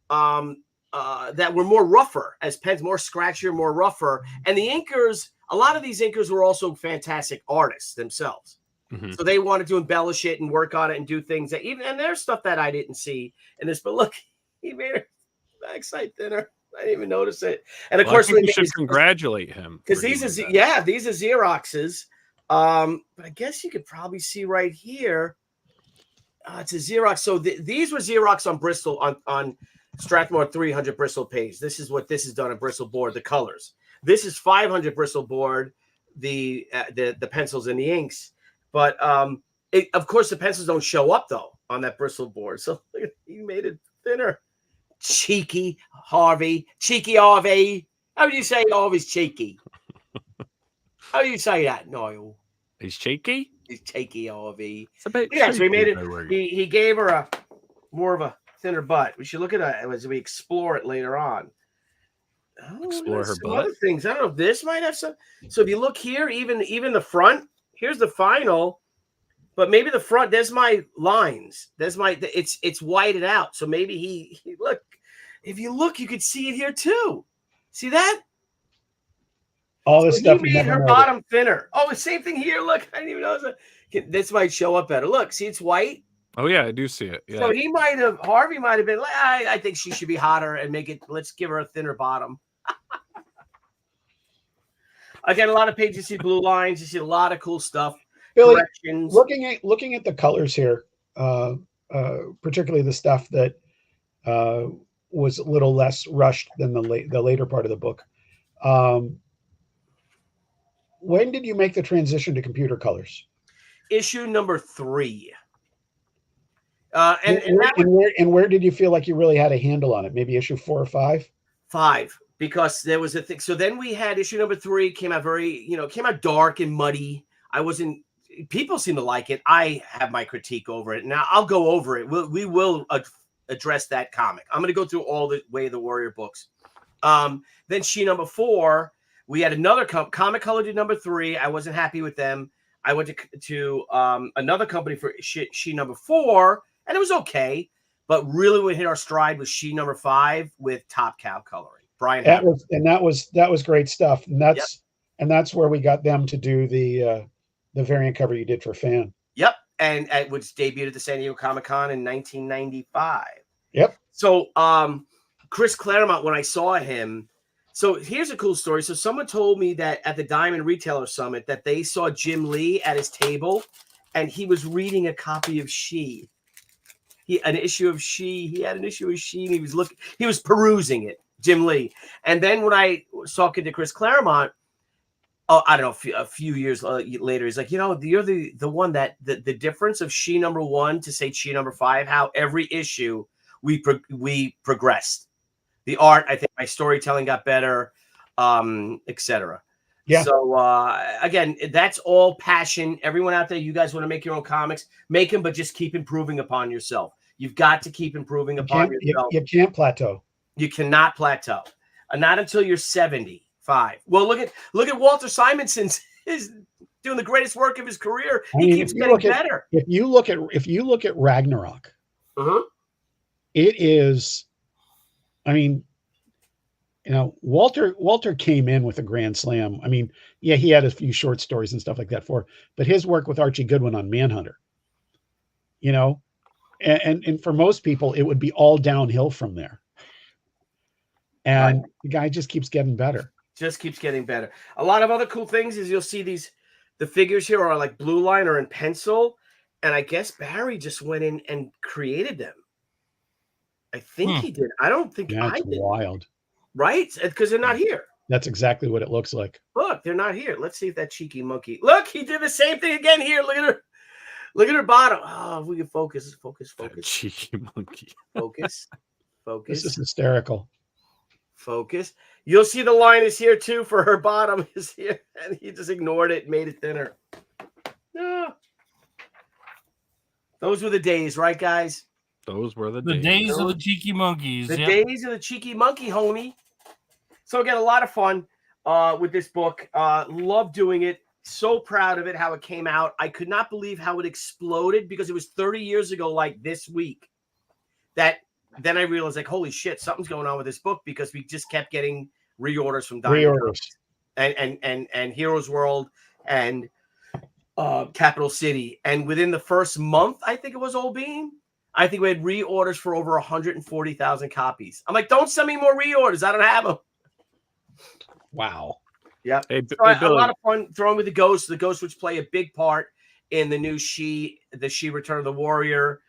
S2: that were more rougher as pens, more scratchier, more rougher. And the inkers, a lot of these inkers were also fantastic artists themselves. Mm-hmm. So they wanted to embellish it and work on it and do things that and there's stuff that I didn't see in this. But look, he made her backside thinner. I didn't even notice it. And of course,
S7: we should congratulate him,
S2: because these are Xeroxes. But I guess you could probably see right here. It's a Xerox. So these were Xerox on Bristol on Strathmore 300 Bristol page. This is what this is done on Bristol board. The colors. This is 500 Bristol board. The pencils and the inks. But of course the pencils don't show up though on that Bristol board. So he made it thinner. Cheeky Harvey. How do you say Harvey's cheeky? How do you say that, Niall?
S7: He's cheeky.
S2: He's cheeky, Harvey.
S7: Yeah,
S2: so he made it. He gave her more of a thinner butt. We should look at it as we explore it later on.
S7: Explore her butt.
S2: Other things. I don't know if this might have some. So if you look here, even the front. Here's the final. But maybe the front, there's my lines. It's whited out. So maybe he look, if you look, you could see it here too. See that?
S6: All this
S2: So
S6: stuff.
S2: he
S6: you
S2: made
S6: never
S2: her
S6: noticed.
S2: bottom thinner. Oh, the same thing here. Look, I didn't even know this might show up better. Look, see, it's white.
S7: Oh yeah, I do see it. Yeah.
S2: So Harvey might have been like, I think she should be hotter and let's give her a thinner bottom. Again, a lot of pages, you see blue lines, you see a lot of cool stuff.
S6: Billy,
S2: Corrections.
S6: looking at the colors here, particularly the stuff that was a little less rushed than the later part of the book. When did you make the transition to computer colors?
S2: Issue number 3.
S6: And where did you feel like you really had a handle on it? Maybe issue 4 or 5?
S2: 5, because there was a thing. So then we had issue number 3, came out dark and muddy. People seem to like it. I have my critique over it. Now I'll go over it. We will address that comic. I'm going to go through all the Way of the Warrior books. Then She number 4, we had another Comic Color did number 3. I wasn't happy with them. I went to another company for She number 4, and it was okay. But really, we hit our stride with She number 5 with Top Cow coloring. Brian,
S6: that was great stuff, and that's where we got them to do the variant cover you did for Fan.
S2: Yep, and which debuted at the San Diego Comic-Con in 1995.
S6: Yep.
S2: So, Chris Claremont, when I saw him, so here's a cool story. So someone told me that at the Diamond Retailer Summit that they saw Jim Lee at his table, and he was reading a copy of She. He had an issue of She, and he was perusing it, Jim Lee. And then when I was talking to Chris Claremont, I don't know, a few years later, he's like, you're the one that the difference of She number 1 to say She number 5, how every issue we progressed. The art, I think my storytelling got better, etc.
S6: Yeah.
S2: So again, that's all passion. Everyone out there, you guys want to make your own comics, make them, but just keep improving upon yourself. You've got to keep improving upon yourself.
S6: You can't plateau.
S2: You cannot plateau, not until you're 75. Well, look at Walter Simonson is doing the greatest work of his career. He keeps getting better.
S6: If you look at Ragnarok, it is. I mean, Walter came in with a grand slam. I mean, yeah, he had a few short stories and stuff like that but his work with Archie Goodwin on Manhunter, and for most people, it would be all downhill from there. And the guy just keeps getting better.
S2: Just keeps getting better. A lot of other cool things is you'll see the figures here are like blue line or in pencil. And I guess Barry just went in and created them. I think he did. I don't think I did.
S6: Wild.
S2: Right? Because they're not here.
S6: That's exactly what it looks like.
S2: Look, they're not here. Let's see if that cheeky monkey. Look, he did the same thing again here. Look at her. Look at her bottom. Oh, if we can focus.
S7: That cheeky monkey.
S2: Focus.
S6: This is hysterical.
S2: Focus. You'll see the line is here too for her bottom is here. And he just ignored it and made it thinner. No. Those were the days, right, guys?
S7: Those were the
S5: days of the cheeky monkeys.
S2: The days of the cheeky monkey, homie. So again, a lot of fun with this book. Love doing it. So proud of it, how it came out. I could not believe how it exploded because it was 30 years ago, like this week. That then I realized, like, holy shit, something's going on with this book because we just kept getting reorders from Diamond and Heroes World and Capital City. And within the first month, I think it was Old Bean, I think we had reorders for over 140,000 copies. I'm like, don't send me more reorders. I don't have them.
S6: Wow.
S2: Yeah. A lot of fun throwing with the Ghost. The Ghost, which play a big part in the new She Return of the Warrior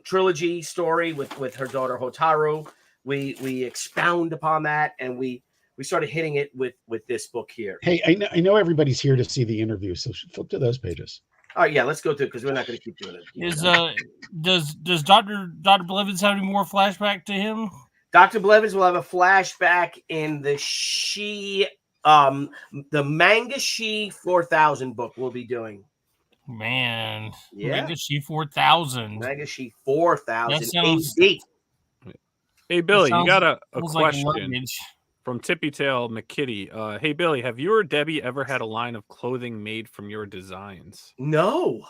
S2: trilogy story with her daughter Hotaru. We expound upon that, and we started hitting it with this book here.
S6: Hey, I know everybody's here to see the interview, so flip to those pages.
S2: All right, yeah, let's go through because we're not going to keep doing it.
S5: Does Dr. Blevins have any more flashback to him?
S2: Dr. Blevins will have a flashback in the the Manga She 4000 book we'll be doing.
S5: Man,
S2: yeah,
S5: Manga She 4000.
S2: Manga She 4000.
S5: That sounds.
S7: Hey, Billy, you got a question.
S5: Like
S7: From Tippy Tail McKitty. Hey, Billy, have you or Debbie ever had a line of clothing made from your designs?
S2: No.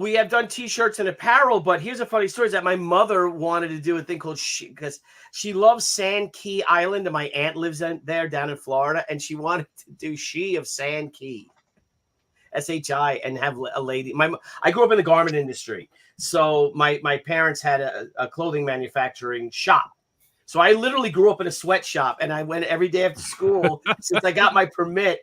S2: We have done T-shirts and apparel, but here's a funny story: is that my mother wanted to do a thing called Shi, because she loves Sand Key Island, and my aunt lives there down in Florida, and she wanted to do Shi of Sand Key, SHI, and have a lady. I grew up in the garment industry, so my parents had a clothing manufacturing shop. So I literally grew up in a sweatshop, and I went every day after school since I got my permit.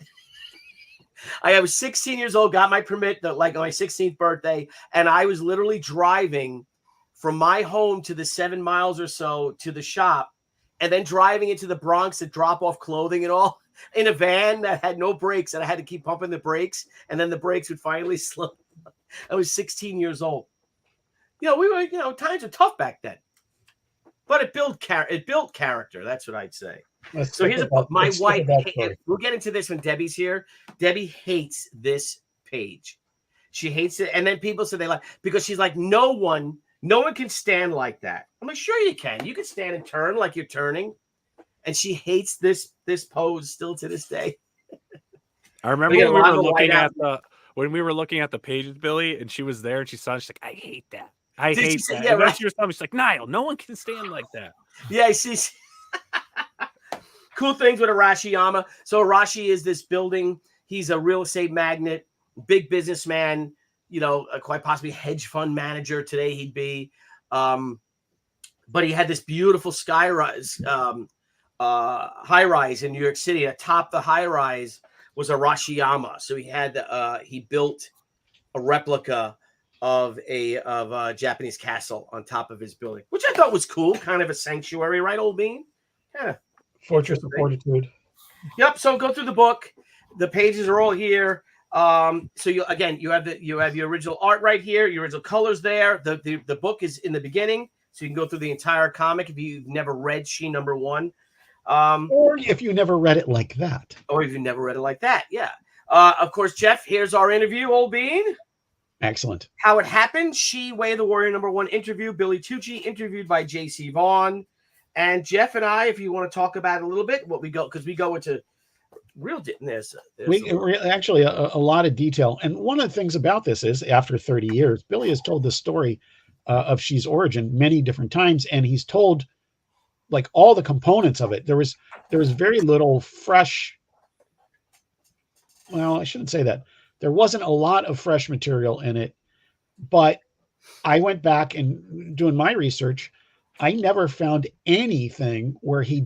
S2: I was 16 years old, got my permit, like on my 16th birthday, and I was literally driving from my home to the 7 miles or so to the shop, and then driving into the Bronx to drop off clothing and all in a van that had no brakes, and I had to keep pumping the brakes, and then the brakes would finally slow. I was 16 years old. Times were tough back then. But it built character. That's what I'd say. So here's my wife. We'll get into this when Debbie's here. Debbie hates this page. She hates it. And then people say they like, because she's like, no one can stand like that. I'm like, sure you can. You can stand and turn like you're turning. And she hates this pose still to this day.
S7: I remember when we were looking at the pages, Billy, and she was there and she saw it, she's like, I hate that. I hate that. Yeah, and then she was telling me, she's like, Niall, no one can stand like that.
S2: Yeah, she's cool things with Arashiyama. So Arashi is this building. He's a real estate magnate, big businessman, quite possibly hedge fund manager today he'd be. But he had this beautiful high-rise in New York City. Atop the high-rise was Arashiyama. So he built a replica of a Japanese castle on top of his building, which I thought was cool. Kind of a sanctuary, right, old bean? Yeah.
S6: Fortress of Fortitude.
S2: Yep. So go through the book. The pages are all here. So you have the original art right here, your original colors there. The book is in the beginning, so you can go through the entire comic if you've never read Shi #1.
S6: Or if you never read it like that.
S2: Yeah. Of course, Jeff, here's our interview, old bean.
S6: Excellent.
S2: How it happened. She, Way of the Warrior #1 interview. Billy Tucci interviewed by J.C. Vaughn. And Jeff and I, if you want to talk about it a little bit, because we go into real
S6: actually a lot of detail. And one of the things about this is, after 30 years, Billy has told the story of Shi's origin many different times, and he's told like all the components of it. There was very little fresh. Well, I shouldn't say that. There wasn't a lot of fresh material in it, but I went back and doing my research. I never found anything where he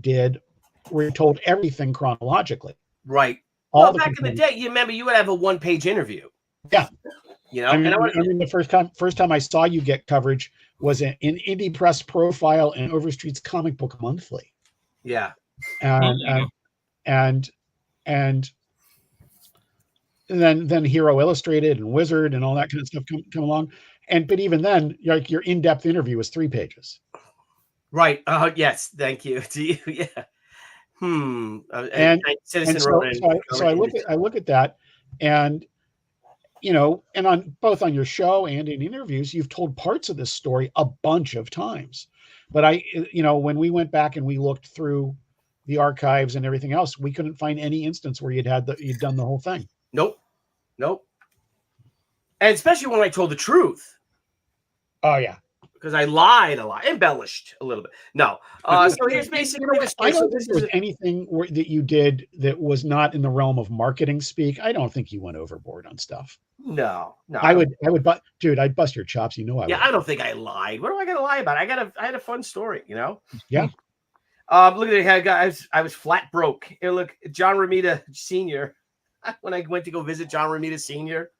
S6: told everything chronologically.
S2: Right. Well, back in the day, you remember you would have a one-page interview.
S6: Yeah. I mean, the first time I saw you get coverage was in Indie Press Profile and Overstreet's Comic Book Monthly.
S2: Yeah.
S6: And then Hero Illustrated and Wizard and all that kind of stuff come along. But even then, your in-depth interview was 3 pages.
S2: Right. Yes. Thank you. To you. Yeah. So
S6: I look at that, and and on both on your show and in interviews, you've told parts of this story a bunch of times. But when we went back and we looked through the archives and everything else, we couldn't find any instance where you'd done the whole thing.
S2: Nope. And especially when I told the truth.
S6: Oh yeah.
S2: Because I lied a lot, embellished a little bit. No. So here's basically the story.
S6: I don't think there was anything that you did that was not in the realm of marketing speak. I don't think you went overboard on stuff.
S2: No.
S6: I'd bust your chops. I would.
S2: I don't think I lied. What am I going to lie about? I had a fun story,
S6: Yeah.
S2: Look at it, guys. I was flat broke. Here, look, John Romita Sr. When I went to go visit John Romita Sr.,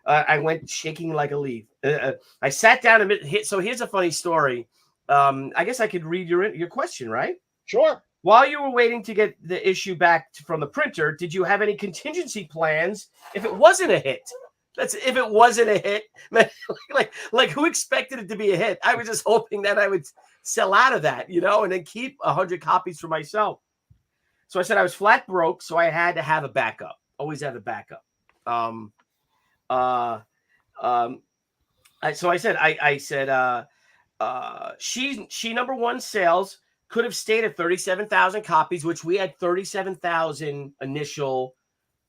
S2: I went shaking like a leaf. I sat down a minute. So here's a funny story. I guess I could read your question, right?
S6: Sure.
S2: While you were waiting to get the issue back from the printer, did you have any contingency plans if it wasn't a hit? If it wasn't a hit. like who expected it to be a hit? I was just hoping that I would sell out of that, and then keep 100 copies for myself. So I said I was flat broke, so I had to have a backup. Always have a backup. So I said, Shi #1 sales could have stayed at 37,000 copies, which we had 37,000 initial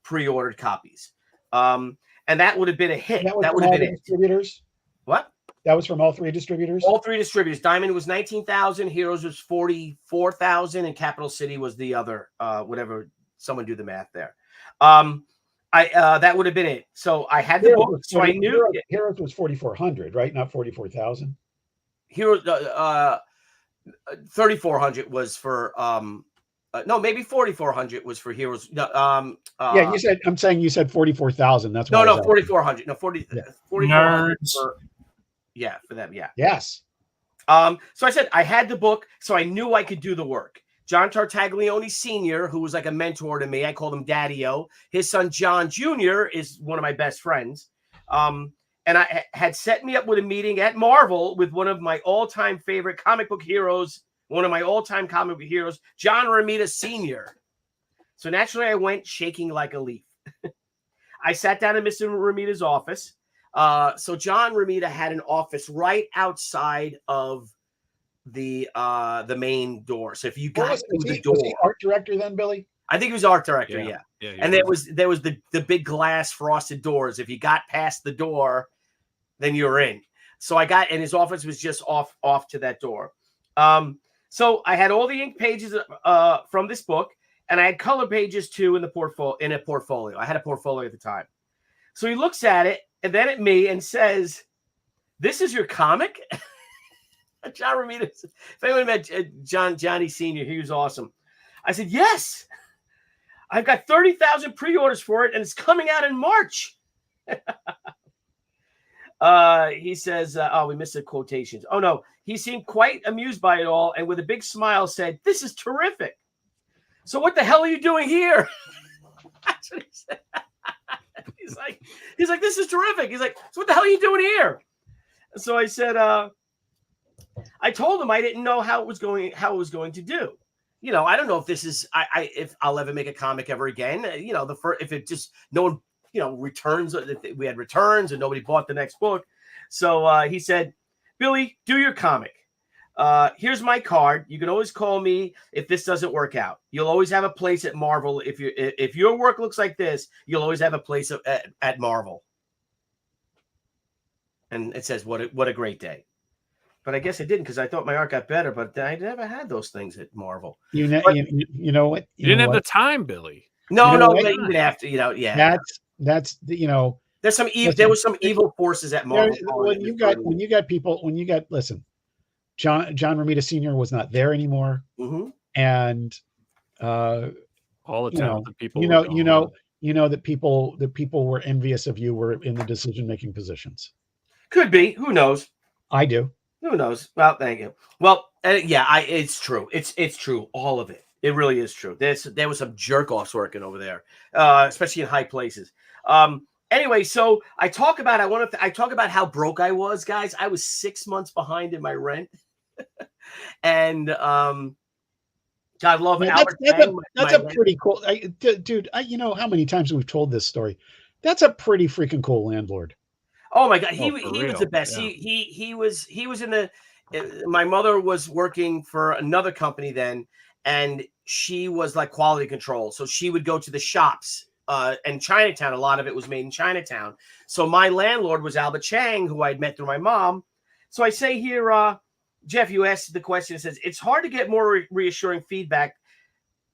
S2: pre-ordered copies. And that would have been a hit. That would have been it.
S6: Distributors.
S2: What?
S6: That was from all three distributors.
S2: All three distributors. Diamond was 19,000, Heroes was 44,000, and Capital City was the other. Whatever. Someone do the math there. That would have been it. So I had the book, so I knew
S6: Heroes was 4,400, right? Not 44,000.
S2: Heroes 3,400 was for no, maybe 4,400 was for Heroes.
S6: Yeah, you said. I'm saying you said 44,000. That's why.
S2: No, 4,400. No, 4,400.
S5: Nerds.
S2: For them. Yeah.
S6: Yes.
S2: So I said I had the book, so I knew I could do the work. John Tartaglione Sr., who was like a mentor to me, I called him Daddy-O. His son John Jr. is one of my best friends. And I had set me up with a meeting at Marvel with one of my all-time favorite comic book heroes, one of my all-time comic book heroes, John Romita Sr. So naturally, I went shaking like a leaf. I sat down in Mr. Romita's office. So John Romita had an office right outside of the main door. So if you got through the door,
S6: was he art director then, Billy?
S2: I think he was art director. Yeah. And there was the big glass frosted doors. If you got past the door, then you're in. So I got, and his office was just off to that door. So I had all the ink pages from this book, and I had color pages too in a portfolio. I had a portfolio at the time. So he looks at it and then at me and says, "This is your comic?" John Romita. If anyone met Johnny Sr., he was awesome. I said, "Yes, I've got 30,000 pre-orders for it, and it's coming out in March." He says, "Oh, we missed the quotations." Oh no, he seemed quite amused by it all, and with a big smile said, "This is terrific. So what the hell are you doing here?" That's what he said. He's like, "This is terrific." He's like, "So what the hell are you doing here?" So I said, I told him I didn't know how it was going to do. You know, I don't know if this is if I'll ever make a comic ever again. You know, if it just no one, returns. We had returns and nobody bought the next book. So he said, "Billy, do your comic. Here's my card. You can always call me if this doesn't work out. You'll always have a place at Marvel. If your work looks like this, you'll always have a place at Marvel." And it says, "What a great day." But I guess I didn't, because I thought my art got better, but I never had those things at Marvel.
S6: You know what?
S7: You didn't have the time, Billy.
S2: No, even after, yeah.
S6: That's
S2: there's some evil. There was some evil forces at Marvel.
S6: When you got people, listen, John Romita Sr. was not there anymore, and
S7: all the talented people.
S6: That people were envious of you, were in the decision-making positions.
S2: Could be. Who knows?
S6: I do.
S2: Who knows? Well, thank you. Well, it's true. It's true. All of it. It really is true. There was some jerk-offs working over there, especially in high places. Anyway, so I talk about how broke I was, guys. I was 6 months behind in my rent, and God love it.
S6: That's a pretty cool, dude. How many times we've told this story? That's a pretty freaking cool landlord.
S2: Oh my God, he was the best. Yeah. He was in the. My mother was working for another company then, and she was like quality control. So she would go to the shops and Chinatown. A lot of it was made in Chinatown. So my landlord was Albert Chang, who I'd met through my mom. So I say here, Jeff, you asked the question. It says, "It's hard to get more reassuring feedback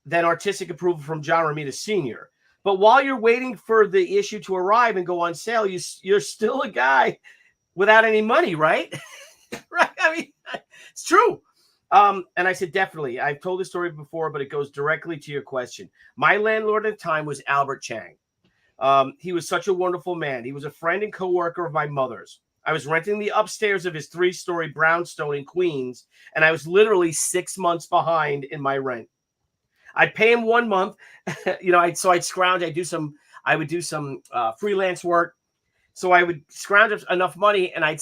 S2: than artistic approval from John Romita Sr. But while you're waiting for the issue to arrive and go on sale, you're still a guy without any money, right?" Right? I mean, it's true. And I said, "Definitely. I've told this story before, but it goes directly to your question. My landlord at the time was Albert Chang. He was such a wonderful man. He was a friend and coworker of my mother's. I was renting the upstairs of his 3-story brownstone in Queens, and I was literally 6 months behind in my rent. I'd pay him 1 month, I'd scrounge. I would do some freelance work. So I would scrounge up enough money, and I'd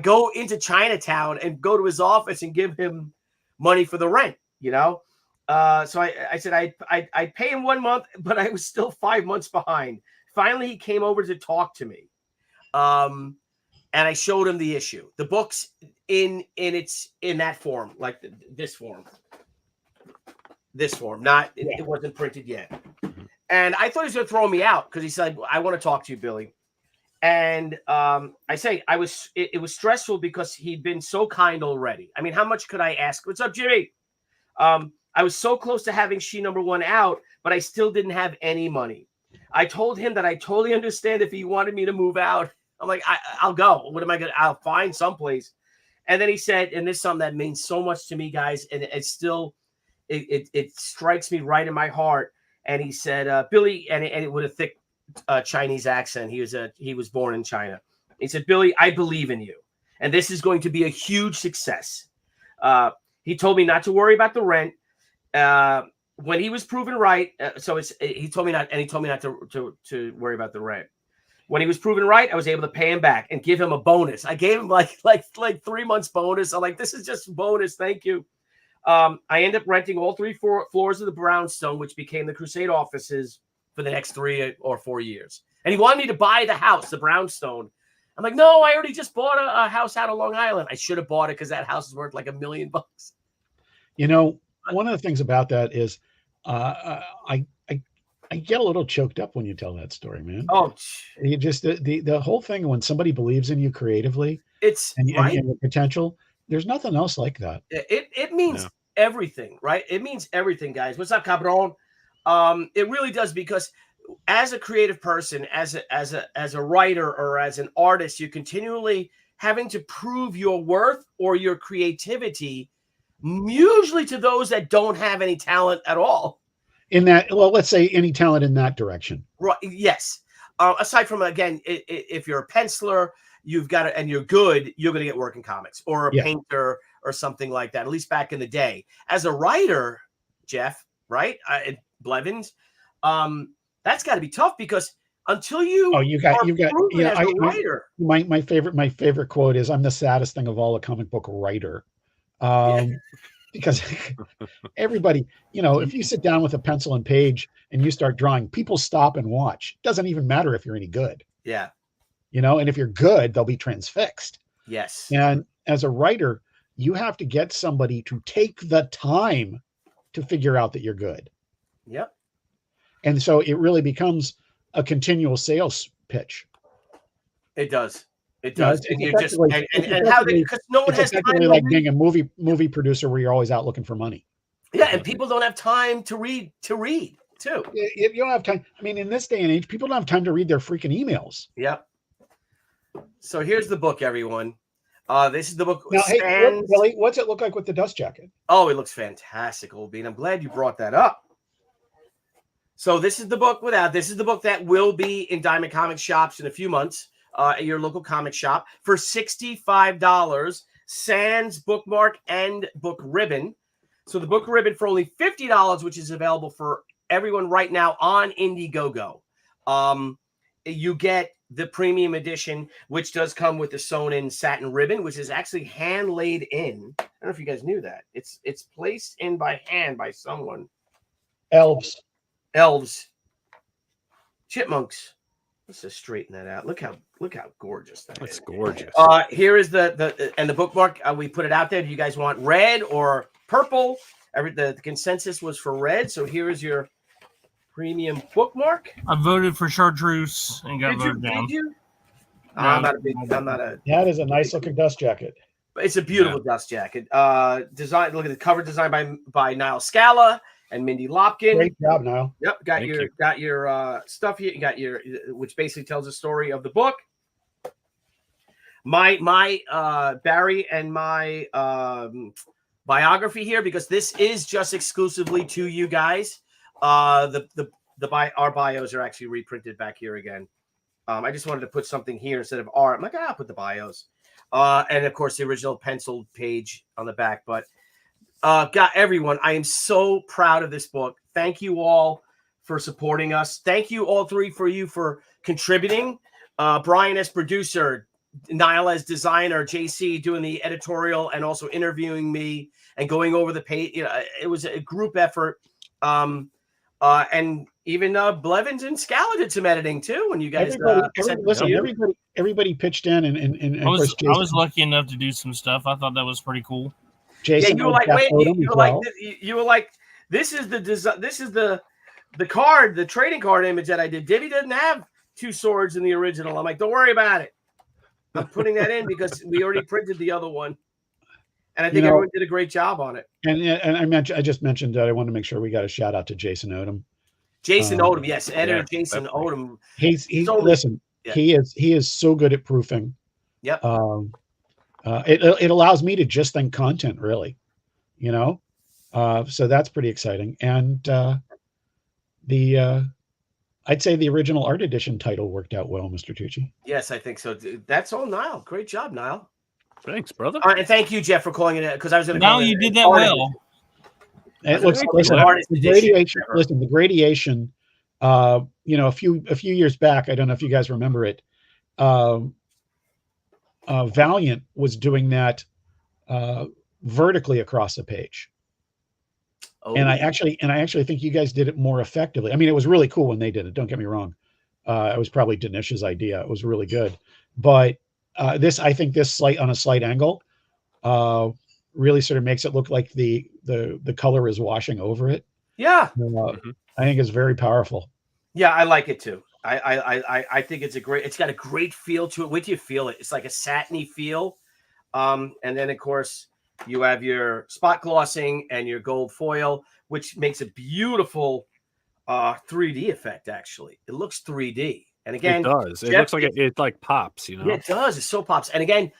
S2: go into Chinatown and go to his office and give him money for the rent, So I said I'd pay him 1 month, but I was still 5 months behind. Finally, he came over to talk to me. and I showed him the issue. The book's in that form, like this form. This form, not it wasn't printed yet. And I thought he was going to throw me out because he said, "I want to talk to you, Billy." And I say it was stressful because he'd been so kind already. I mean, how much could I ask? What's up, Jimmy? I was so close to having She #1 out, but I still didn't have any money. I told him that I totally understand if he wanted me to move out. I'm like, I'll go. What am I going to? I'll find someplace. And then he said, and this is something that means so much to me, guys, and it's still, it strikes me right in my heart. And he said, Billy, and it with a thick Chinese accent. He was born in China. He said, Billy, I believe in you, and this is going to be a huge success. He told me not to worry about the rent. When he was proven right, he told me not to worry about the rent. When he was proven right, I was able to pay him back and give him a bonus. I gave him like 3 months bonus. I'm like, this is just bonus. Thank you. I ended up renting all 3 floors of the brownstone, which became the Crusade offices for the next 3 or 4 years. And he wanted me to buy the house, the brownstone. I'm like, no, I already just bought a house out of Long Island. I should have bought it because that house is worth like $1 million.
S6: You know, one of the things about that is I get a little choked up when you tell that story, man.
S2: Oh,
S6: you just the whole thing when somebody believes in you creatively, and your potential. There's nothing else like that.
S2: It means everything, right? It means everything, guys. What's up, Cabron? It really does, because as a creative person, as a writer or as an artist, you're continually having to prove your worth or your creativity, usually to those that don't have any talent at all.
S6: In that, well, let's say any talent in that direction.
S2: Right. Yes. Aside from, again, if you're a penciler, you've got to, and you're good, you're going to get work in comics, or a painter or something like that, at least back in the day. As a writer, Jeff, right? Blevins, that's got to be tough, because until you as a writer.
S6: My favorite quote is, "I'm the saddest thing of all, a comic book writer." Because everybody, if you sit down with a pencil and page and you start drawing, people stop and watch. It doesn't even matter if you're any good.
S2: Yeah.
S6: And if you're good, they'll be transfixed.
S2: Yes.
S6: And as a writer, you have to get somebody to take the time to figure out that you're good.
S2: Yep.
S6: And so it really becomes a continual sales pitch.
S2: It does. It does.
S6: It's
S2: and you just and how they, because no one has time to
S6: like being a movie producer where you're always out looking for money.
S2: Yeah, and people don't have time to read too.
S6: You don't have time. I mean, in this day and age, people don't have time to read their freaking emails.
S2: Yep. So here's the book, everyone. This is the book.
S6: Now, hey, Billy, what's it look like with the dust jacket?
S2: Oh, it looks fantastic, Old Bean. I'm glad you brought that up. So this is the book this is the book that will be in Diamond Comic shops in a few months. At your local comic shop for $65, sans bookmark and book ribbon. So the book ribbon for only $50, which is available for everyone right now on Indiegogo. You get the premium edition, which does come with the sewn-in satin ribbon, which is actually hand laid in. I don't know if you guys knew that. It's placed in by hand by someone.
S6: Elves,
S2: chipmunks. Let's just straighten that out. Look how gorgeous that is.
S7: That's gorgeous.
S2: Here is the bookmark. We put it out there. Do you guys want red or purple? The consensus was for red. So here is your premium bookmark.
S5: I voted for chartreuse and got voted down.
S2: Did you?
S5: No,
S2: I'm not a.
S6: That is a nice looking dust jacket.
S2: It's a beautiful dust jacket. Design. Look at the cover design by Niall Scala and Mindy Lopkin.
S6: Great job, Niall.
S2: Yep, got your stuff here. You got your, which basically tells the story of the book. My Barry and my biography here, because this is just exclusively to you guys. Our bios are actually reprinted back here again. I just wanted to put something here instead of art. I'm like, I'll put the bios, and of course the original penciled page on the back, but. Got everyone. I am so proud of this book. Thank you all for supporting us. Thank you all three for contributing. Brian as producer, Niall as designer, JC doing the editorial and also interviewing me and going over the page. It was a group effort. And even Blevins and Scala did some editing too. When you guys
S6: everybody pitched in, and
S5: I
S6: of course,
S5: was lucky enough to do some stuff. I thought that was pretty cool.
S6: Jason,
S2: you were like, wait, you were like, this is the design, this is the card, the trading card image that I did. Divvy doesn't have 2 swords in the original. I'm like, don't worry about it. I'm putting that in because we already printed the other one, and I think everyone did a great job on it.
S6: And I just mentioned that I wanted to make sure we got a shout out to Jason Odom.
S2: Jason Odom, yes, editor Jason Odom.
S6: He is so good at proofing.
S2: Yep.
S6: It allows me to just think content, really, so that's pretty exciting. And I'd say the original art edition title worked out well, Mr. Tucci.
S2: Yes, I think so. That's all, Niall. Great job, Niall.
S7: Thanks, brother.
S2: And thank you, Jeff, for calling it, because I was going to.
S5: No, you did that well.
S6: It looks the gradation. Listen, the gradation. A few years back, I don't know if you guys remember it. Valiant was doing that vertically across the page. Oh. And I actually think you guys did it more effectively. I mean, it was really cool when they did it. Don't get me wrong. It was probably Dinesh's idea. It was really good, but I think this on a slight angle really sort of makes it look like the color is washing over it.
S2: Yeah.
S6: I think it's very powerful.
S2: Yeah, I like it too. I think it's got a great feel to it. Wait till you feel it. It's like a satiny feel. And then of course you have your spot glossing and your gold foil, which makes a beautiful 3D effect. Actually, it looks 3D. And again,
S7: it does. It looks like it like pops.
S2: Yeah, it does. It so pops. And again,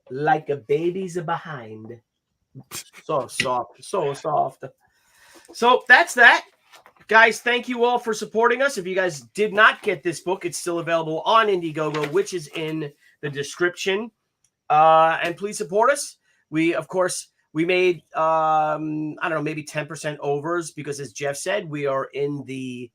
S2: like a baby's behind. So soft, so soft. So that's that. Guys, thank you all for supporting us. If you guys did not get this book, it's still available on Indiegogo, which is in the description. And please support us. We made, I don't know, maybe 10% overs because, as Jeff said, we are in the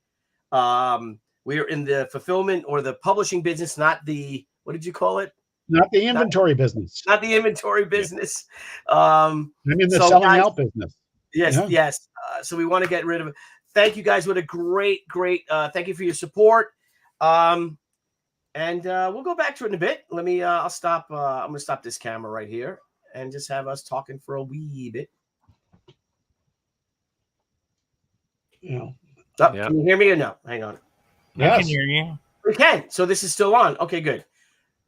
S2: fulfillment or the publishing business, not the, what did you call it?
S6: Not the inventory business.
S2: Not the inventory business.
S6: I'm in the selling out business.
S2: Yes, yes. So we want to get rid of it. Thank you guys. What a great, thank you for your support. And we'll go back to it in a bit. Let me, I'll stop. I'm going to stop this camera right here and just have us talking for a wee bit. Can you hear me or no? Hang on.
S5: I can hear you.
S2: We can. So this is still on. Okay, good.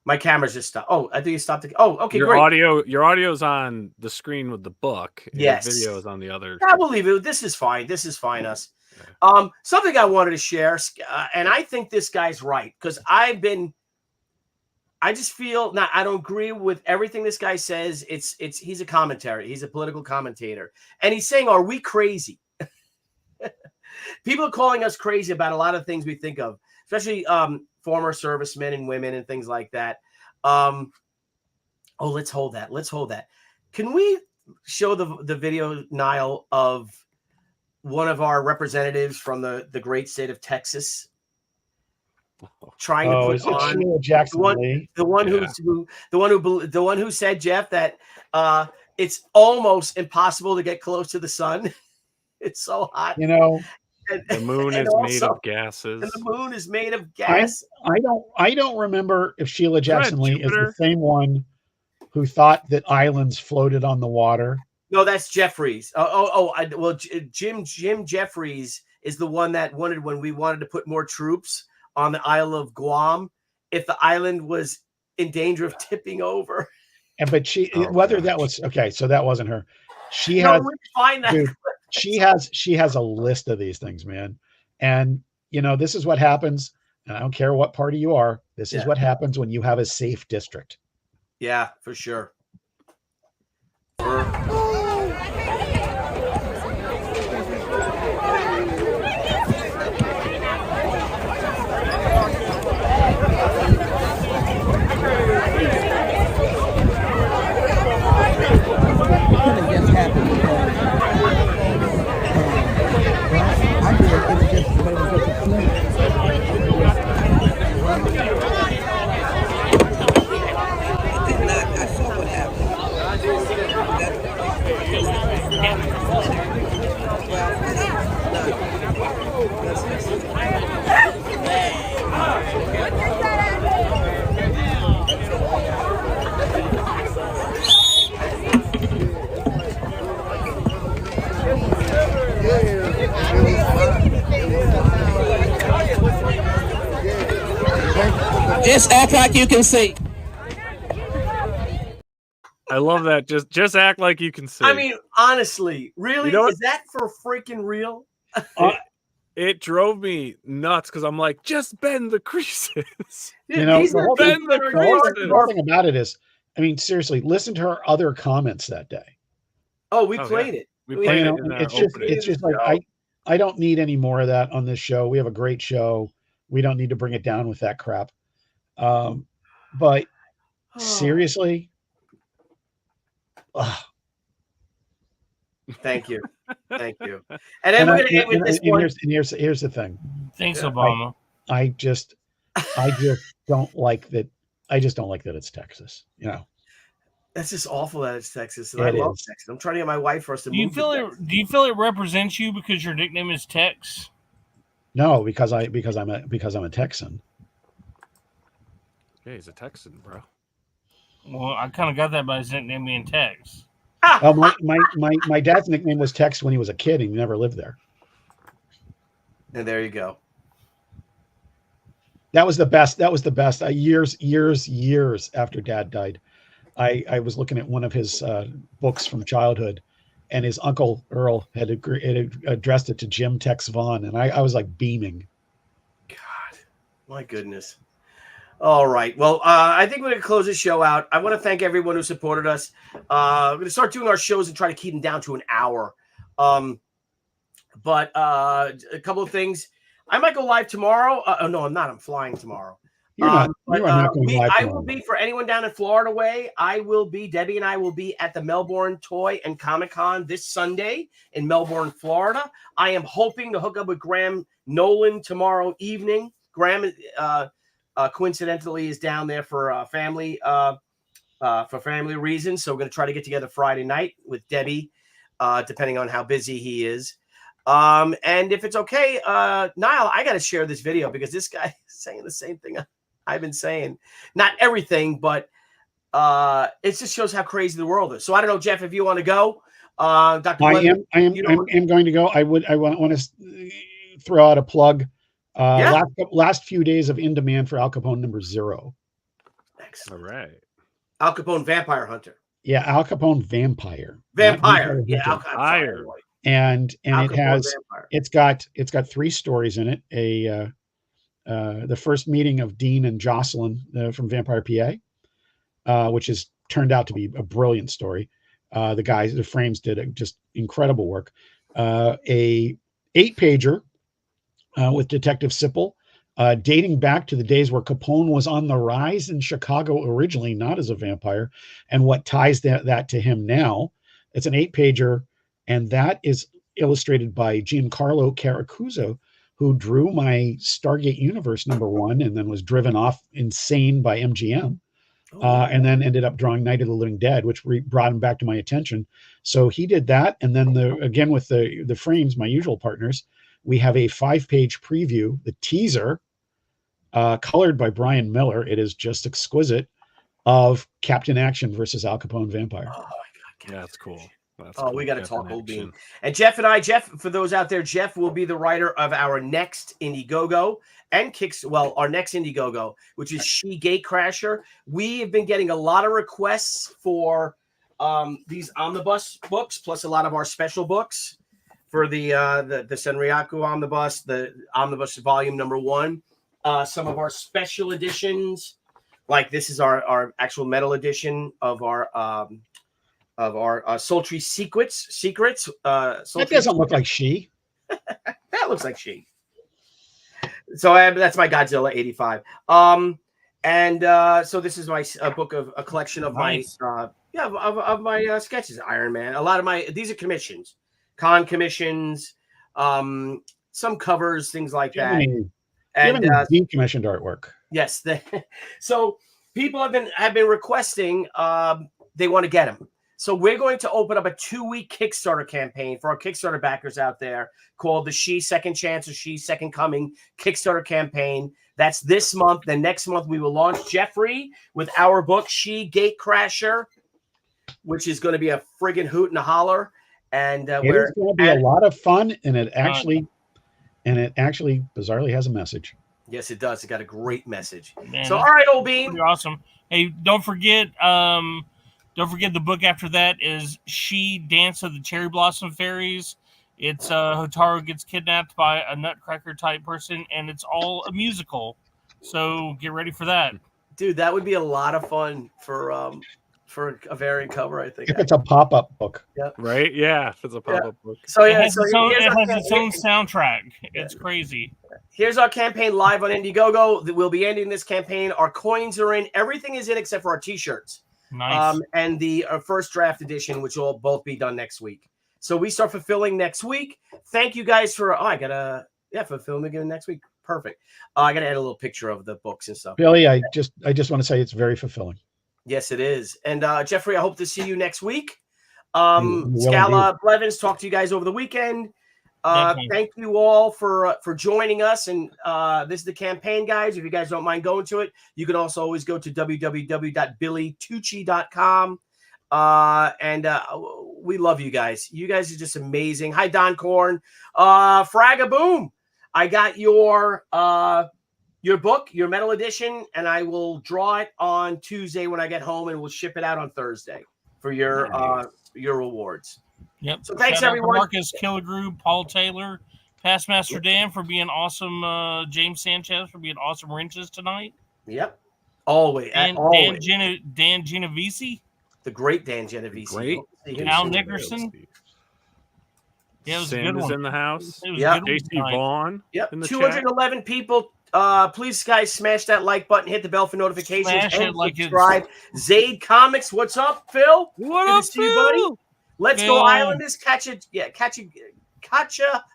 S2: My camera's just stopped. Oh, I think you stopped. Okay,
S7: your
S2: great.
S7: Your audio's on the screen with the book. And
S2: yes.
S7: Your video is on the other.
S2: I believe it. This is fine. This is fine. Us. Something I wanted to share, and I think this guy's right because I just feel now I don't agree with everything this guy says. He's a commentary. He's a political commentator, and he's saying, "Are we crazy?" People are calling us crazy about a lot of things we think of, especially former servicemen and women and things like that. Let's hold that. Let's hold that. Can we show the video, Niall, of one of our representatives from the great state of Texas trying to put on the one who said, Jeff, that it's almost impossible to get close to the sun. It's so hot.
S7: The moon is made of gases.
S2: And the moon is made of gas.
S6: I don't remember if Sheila Jackson Lee is the same one who thought that islands floated on the water.
S2: No, that's Jeffries. Jim Jeffries is the one that wanted when we wanted to put more troops on the Isle of Guam if the island was in danger of tipping over.
S6: But that was okay. So that wasn't her. She has a list of these things, man. And this is what happens. And I don't care what party you are. This is what happens when you have a safe district.
S2: Yeah, for sure.
S1: Just act like you can see.
S7: I love that. Just act like you can see.
S2: I mean, honestly, really,
S7: You know
S2: is that for freaking real?
S7: It drove me nuts because I'm like, just bend the creases.
S6: You know,
S2: These
S6: the
S2: are
S6: whole
S2: people
S6: thing,
S2: that are
S6: the whole
S2: doing
S6: thing- the whole thing about it is, I mean, seriously, listen to her other comments that day.
S2: Oh, we
S7: Oh,
S2: played it.
S7: We
S2: We-
S7: played
S6: You
S7: it
S6: know,
S7: in our
S6: it's
S7: opening.
S6: just like I don't need any more of that on this show. We have a great show. We don't need to bring it down with that crap. But seriously,
S2: Thank you. Thank you. And then we're going to end with this one.
S6: Here's the thing.
S5: Thanks,
S2: Yeah.
S5: Obama.
S6: I just don't like that. I just don't like that it's Texas. You know,
S2: That's just awful that it's Texas. And
S6: It
S2: I love
S6: is.
S2: Texas. I'm trying to get my wife for us to
S5: Do you
S2: move
S5: feel
S2: to
S5: it?
S2: Texas.
S5: Do you feel it represents you because your nickname is Tex?
S6: no, because I'm a Texan.
S7: Yeah, he's a Texan, bro.
S5: Well, I kind of got that by his nickname being Tex.
S6: My dad's nickname was Tex when he was a kid. He never lived there.
S2: And there you go.
S6: That was the best. Years after Dad died, I was looking at one of his books from childhood, and his uncle Earl had addressed it to Jim Tex Vaughn, and I was like beaming.
S2: God, my goodness. All right. Well, I think we're going to close this show out. I want to thank everyone who supported us. We're going to start doing our shows and try to keep them down to an hour. But a couple of things. I might go live tomorrow. No, I'm not. I'm flying tomorrow.
S6: You are not going live
S2: I
S6: tomorrow.
S2: will be, for anyone down in Florida way, Debbie and I will be at the Melbourne Toy and Comic Con this Sunday in Melbourne, Florida. I am hoping to hook up with Graham Nolan tomorrow evening. Graham, coincidentally, is down there for family reasons. So we're going to try to get together Friday night with Debbie, depending on how busy he is. And if it's okay, Niall, I got to share this video because this guy is saying the same thing I've been saying. Not everything, but it just shows how crazy the world is. So I don't know, Jeff, if you want to go. Dr.
S6: I am going to go. I want to throw out a plug. Last few days of In Demand for Al Capone #0.
S2: Excellent.
S7: All right.
S2: Al Capone Vampire Hunter.
S6: Yeah, Al Capone Vampire.
S2: Vampire. Yeah,
S6: Hunter.
S2: Vampire.
S6: And
S2: Al
S6: it
S2: Capone
S6: has
S2: Vampire.
S6: it's got 3 stories in it. The first meeting of Dean and Jocelyn from Vampire PA, which has turned out to be a brilliant story. The frames did just incredible work. A 8-pager with Detective Sipple, dating back to the days where Capone was on the rise in Chicago originally, not as a vampire, and what ties that to him now. It's an 8-pager, and that is illustrated by Giancarlo Caracuzzo, who drew my Stargate Universe #1 and then was driven off insane by MGM. And then ended up drawing Night of the Living Dead, which brought him back to my attention. So he did that. And then again with the frames, my usual partners, we have a 5-page preview, the teaser, colored by Brian Miller. It is just exquisite, of Captain Action versus Al Capone Vampire.
S2: Oh, my God.
S7: Yeah, that's cool.
S2: We got to talk Old Bean. And Jeff, for those out there, Jeff will be the writer of our next Indiegogo and our next Indiegogo, which is She Gatecrasher. We have been getting a lot of requests for these omnibus books, plus a lot of our special books for the Senryaku omnibus, the omnibus volume #1, some of our special editions, like this is our actual metal edition of our Sultry Secrets.
S6: That doesn't look like She.
S2: That looks like She. So that's my Godzilla 85. So this is my book of a collection of
S5: Nice.
S2: my sketches. Iron Man. A lot of these are commissions, con commissions, some covers, things like that. And
S6: decommissioned artwork.
S2: yes, so people have been requesting. They want to get them. So we're going to open up a 2-week Kickstarter campaign for our Kickstarter backers out there called the She Second Chance or She Second Coming Kickstarter campaign. That's this month. Then next month we will launch Jeffrey with our book, She Gatecrasher, which is going to be a friggin' hoot and a holler. And
S6: It is going to be a lot of fun, and it actually bizarrely has a message.
S2: Yes, it does. It got a great message.
S5: Man,
S2: So, all right, old bean.
S5: Pretty awesome. Hey, don't forget the book after that is She Dance of the Cherry Blossom Fairies. It's Hotaru gets kidnapped by a nutcracker type person, and it's all a musical. So get ready for that.
S2: Dude, that would be a lot of fun for a variant cover, I think.
S6: If it's a pop-up book.
S2: Yeah.
S7: Right? Yeah, if it's a pop-up book.
S2: So
S5: It
S2: yeah,
S5: has,
S2: so
S5: it has its own soundtrack. It's crazy.
S2: here's our campaign live on Indiegogo. We'll be ending this campaign. Our coins are in. Everything is in except for our T-shirts.
S5: Nice.
S2: And the first draft edition, which will both be done next week. So we start fulfilling next week. Thank you guys for. Oh, I gotta fulfilling again next week. Perfect. I gotta add a little picture of the books and stuff.
S6: Billy, I just want to say it's very fulfilling.
S2: Yes, it is. And Jeffrey, I hope to see you next week.
S6: will
S2: Scala Blevins, talk to you guys over the weekend. Thank you all for joining us. And this is the campaign, guys. If you guys don't mind going to it, you can also always go to www.billytucci.com. And we love you guys. You guys are just amazing. Hi, Don Korn. Fragaboom. I got your book, your metal edition, and I will draw it on Tuesday when I get home, and we'll ship it out on Thursday for your rewards.
S5: Yep.
S2: So thanks,
S5: Shout out to
S2: everyone.
S5: Marcus Killigrew, Paul Taylor, Pastmaster Dan for being awesome. James Sanchez for being awesome wrenches tonight.
S2: Yep. Always.
S5: Dan Genovese.
S2: The great Dan Genovese.
S7: Great.
S5: Al Nickerson. Yeah, it was a good
S7: Sam is
S5: one.
S7: in the house.
S5: It was
S2: Yep.
S5: a good one
S7: JC
S5: tonight.
S7: Vaughn.
S2: Yep.
S7: In the
S2: 211 people. Please, guys, smash that like button, hit the bell for notifications,
S5: Smash it
S2: and
S5: like it's-
S2: subscribe. Zaid Comics, what's up, Phil?
S7: What
S2: Good
S7: up,
S2: to see you, buddy.
S7: Phil?
S2: Let's
S5: Phil.
S2: go, Islanders. Kacha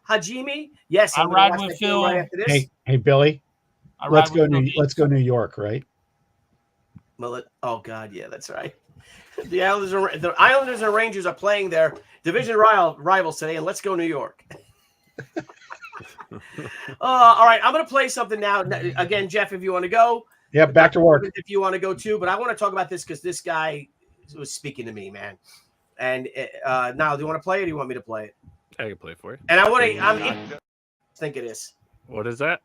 S2: Hajime. Yes,
S5: I
S2: I'm gonna
S5: ride
S2: watch
S5: with
S2: that game
S5: Phil.
S2: right after this.
S6: Hey, Billy,
S5: I
S6: let's
S5: ride
S6: go
S5: with Bill
S6: let's go New York, right?
S2: Oh God, yeah, that's right. The Islanders and Rangers are playing their division rivals today, and let's go New York. All right, I'm going to play something now. Again, Jeff, if you want to go.
S6: Yeah, back to work.
S2: If you want to go too, but I want to talk about this because this guy was speaking to me, man. And now, do you want to play it or do you want me to play it?
S7: I can play for you.
S2: And I want to think of this.
S7: What is that?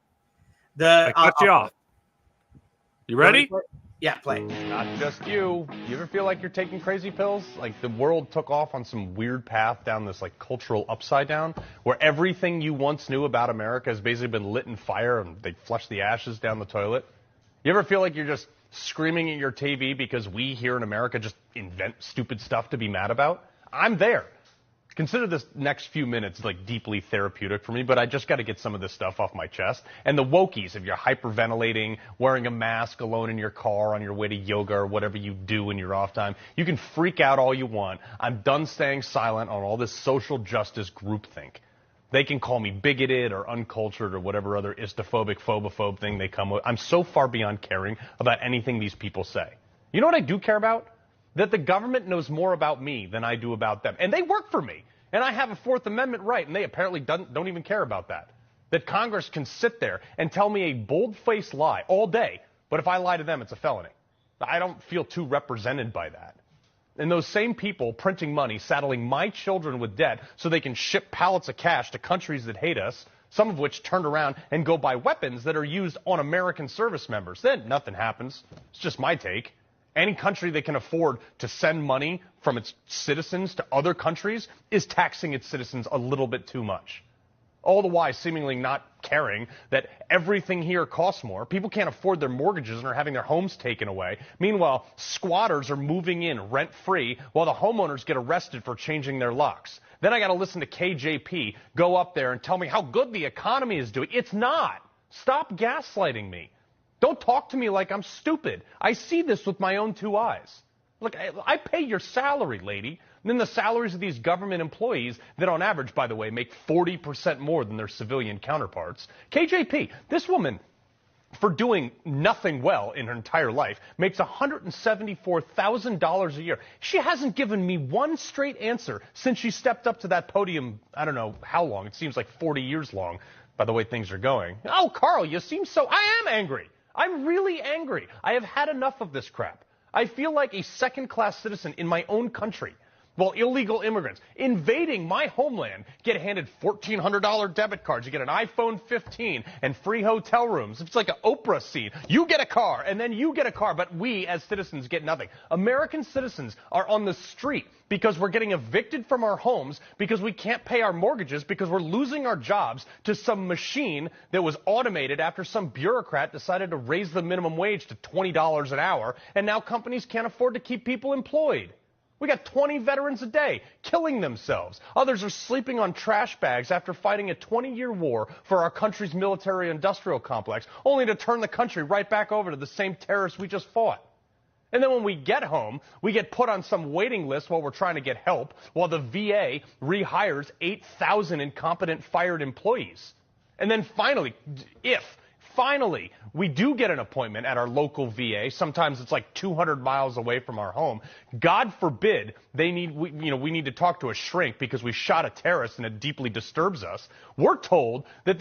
S2: I
S7: I cut you off. You ready?
S2: Yeah, play.
S8: Not just you. You ever feel like you're taking crazy pills? Like the world took off on some weird path down this like cultural upside down where everything you once knew about America has basically been lit in fire and they flush the ashes down the toilet? You ever feel like you're just screaming at your TV because we here in America just invent stupid stuff to be mad about? I'm there. Consider this next few minutes like deeply therapeutic for me, but I just got to get some of this stuff off my chest. And the wokies, if you're hyperventilating, wearing a mask alone in your car on your way to yoga or whatever you do in your off time, you can freak out all you want. I'm done staying silent on all this social justice groupthink. They can call me bigoted or uncultured or whatever other istophobic, phobophobe thing they come with. I'm so far beyond caring about anything these people say. You know what I do care about? That the government knows more about me than I do about them. And they work for me. And I have a Fourth Amendment right, and they apparently don't even care about that. That Congress can sit there and tell me a bold-faced lie all day, but if I lie to them, it's a felony. I don't feel too represented by that. And those same people printing money, saddling my children with debt so they can ship pallets of cash to countries that hate us, some of which turn around and go buy weapons that are used on American service members. Then nothing happens. It's just my take. Any country that can afford to send money from its citizens to other countries is taxing its citizens a little bit too much. All the while seemingly not caring that everything here costs more. People can't afford their mortgages and are having their homes taken away. Meanwhile, squatters are moving in rent-free while the homeowners get arrested for changing their locks. Then I got to listen to KJP go up there and tell me how good the economy is doing. It's not. Stop gaslighting me. Don't talk to me like I'm stupid. I see this with my own two eyes. Look, I pay your salary, lady. And then the salaries of these government employees that on average, by the way, make 40% more than their civilian counterparts. KJP, this woman for doing nothing well in her entire life, makes $174,000 a year. She hasn't given me one straight answer since she stepped up to that podium, I don't know how long. It seems like 40 years long by the way things are going. Oh, Carl, you seem so... I am angry. I'm really angry. I have had enough of this crap. I feel like a second-class citizen in my own country, while illegal immigrants invading my homeland get handed $1,400 debit cards. You get an iPhone 15 and free hotel rooms. It's like an Oprah scene. You get a car, and then you get a car, but we as citizens get nothing. American citizens are on the street because we're getting evicted from our homes, because we can't pay our mortgages, because we're losing our jobs to some machine that was automated after some bureaucrat decided to raise the minimum wage to $20 an hour, and now companies can't afford to keep people employed. We got 20 veterans a day killing themselves. Others are sleeping on trash bags after fighting a 20-year war for our country's military-industrial complex, only to turn the country right back over to the same terrorists we just fought. And then when we get home, we get put on some waiting list while we're trying to get help, while the VA rehires 8,000 incompetent fired employees. And then finally, Finally, we do get an appointment at our local VA. Sometimes it's like 200 miles away from our home. God forbid we need to talk to a shrink because we shot a terrorist and it deeply disturbs us. We're told that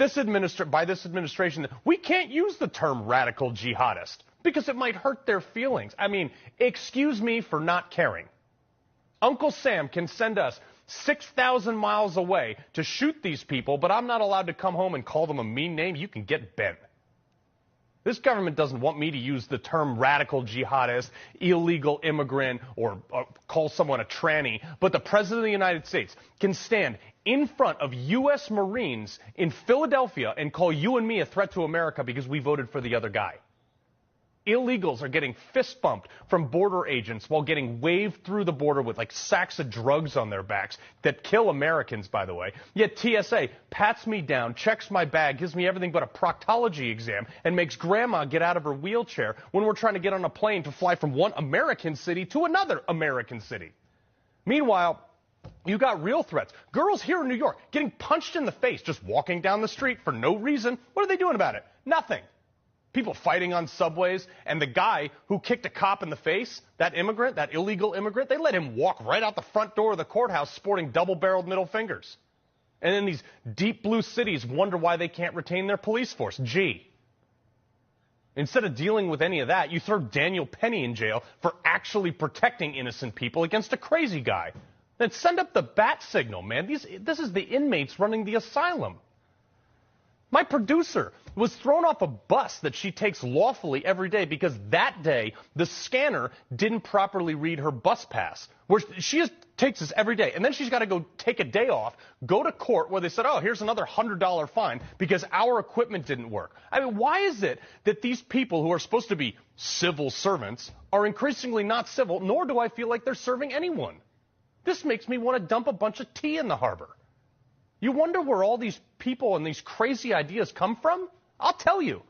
S8: by this administration that we can't use the term radical jihadist because it might hurt their feelings. I mean, excuse me for not caring. Uncle Sam can send us 6,000 miles away to shoot these people, but I'm not allowed to come home and call them a mean name. You can get bent. This government doesn't want me to use the term radical jihadist, illegal immigrant, or call someone a tranny, but the President of the United States can stand in front of U.S. Marines in Philadelphia and call you and me a threat to America because we voted for the other guy. Illegals are getting fist bumped from border agents while getting waved through the border with like sacks of drugs on their backs that kill Americans, by the way. Yet TSA pats me down, checks my bag, gives me everything but a proctology exam, and makes grandma get out of her wheelchair when we're trying to get on a plane to fly from one American city to another American city. Meanwhile, you got real threats. Girls here in New York getting punched in the face just walking down the street for no reason. What are they doing about it? Nothing. People fighting on subways, and the guy who kicked a cop in the face, that immigrant, that illegal immigrant, they let him walk right out the front door of the courthouse sporting double-barreled middle fingers. And then these deep blue cities wonder why they can't retain their police force. Gee. Instead of dealing with any of that, you throw Daniel Penny in jail for actually protecting innocent people against a crazy guy. Then send up the bat signal, man. This is the inmates running the asylum. My producer was thrown off a bus that she takes lawfully every day because that day the scanner didn't properly read her bus pass. Where she just takes this every day, and then she's got to go take a day off, go to court where they said, oh, here's another $100 fine because our equipment didn't work. I mean, why is it that these people who are supposed to be civil servants are increasingly not civil, nor do I feel like they're serving anyone? This makes me want to dump a bunch of tea in the harbor. You wonder where all these people and these crazy ideas come from? I'll tell you.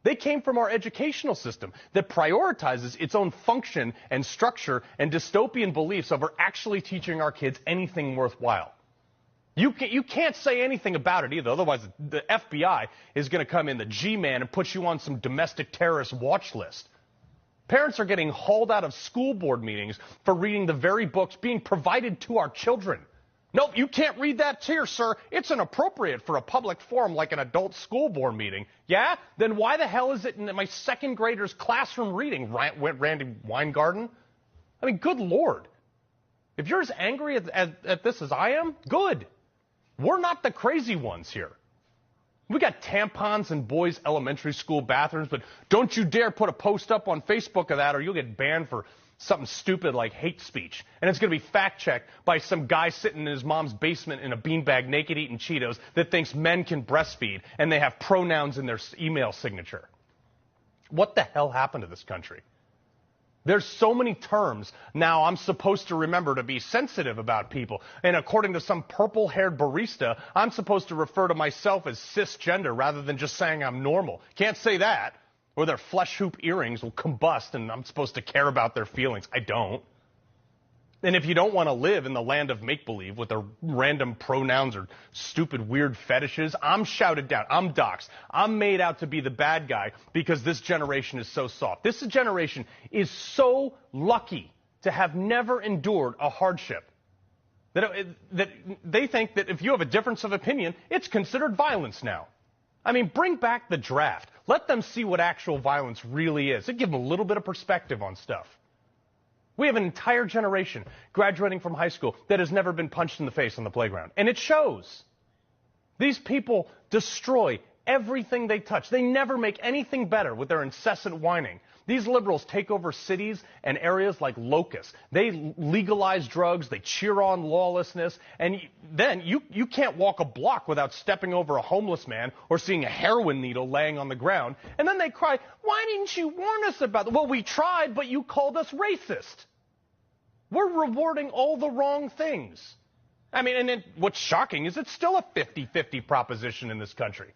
S8: They came from our educational system that prioritizes its own function and structure and dystopian beliefs over actually teaching our kids anything worthwhile. You can't say anything about it either. Otherwise, the FBI is going to come in, the G-Man, and put you on some domestic terrorist watch list. Parents are getting hauled out of school board meetings for reading the very books being provided to our children. Nope, you can't read that here, sir. It's inappropriate for a public forum like an adult school board meeting. Yeah? Then why the hell is it in my second grader's classroom reading, Randy Weingarten? I mean, good Lord. If you're as angry at this as I am, good. We're not the crazy ones here. We got tampons in boys' elementary school bathrooms, but don't you dare put a post up on Facebook of that or you'll get banned for something stupid like hate speech. And it's going to be fact-checked by some guy sitting in his mom's basement in a beanbag naked eating Cheetos that thinks men can breastfeed and they have pronouns in their email signature. What the hell happened to this country? There's so many terms now I'm supposed to remember to be sensitive about people. And according to some purple-haired barista, I'm supposed to refer to myself as cisgender rather than just saying I'm normal. Can't say that. Or their flesh hoop earrings will combust and I'm supposed to care about their feelings. I don't. And if you don't want to live in the land of make-believe with their random pronouns or stupid weird fetishes, I'm shouted down. I'm doxxed. I'm made out to be the bad guy because this generation is so soft. This generation is so lucky to have never endured a hardship that they think that if you have a difference of opinion, it's considered violence now. I mean, bring back the draft. Let them see what actual violence really is. It'd give them a little bit of perspective on stuff. We have an entire generation graduating from high school that has never been punched in the face on the playground. And it shows. These people destroy everything they touch. They never make anything better with their incessant whining. These liberals take over cities and areas like locusts. They legalize drugs. They cheer on lawlessness. And then you can't walk a block without stepping over a homeless man or seeing a heroin needle laying on the ground. And then they cry, why didn't you warn us about that? Well, we tried, but you called us racist. We're rewarding all the wrong things. I mean, and then what's shocking is it's still a 50-50 proposition in this country.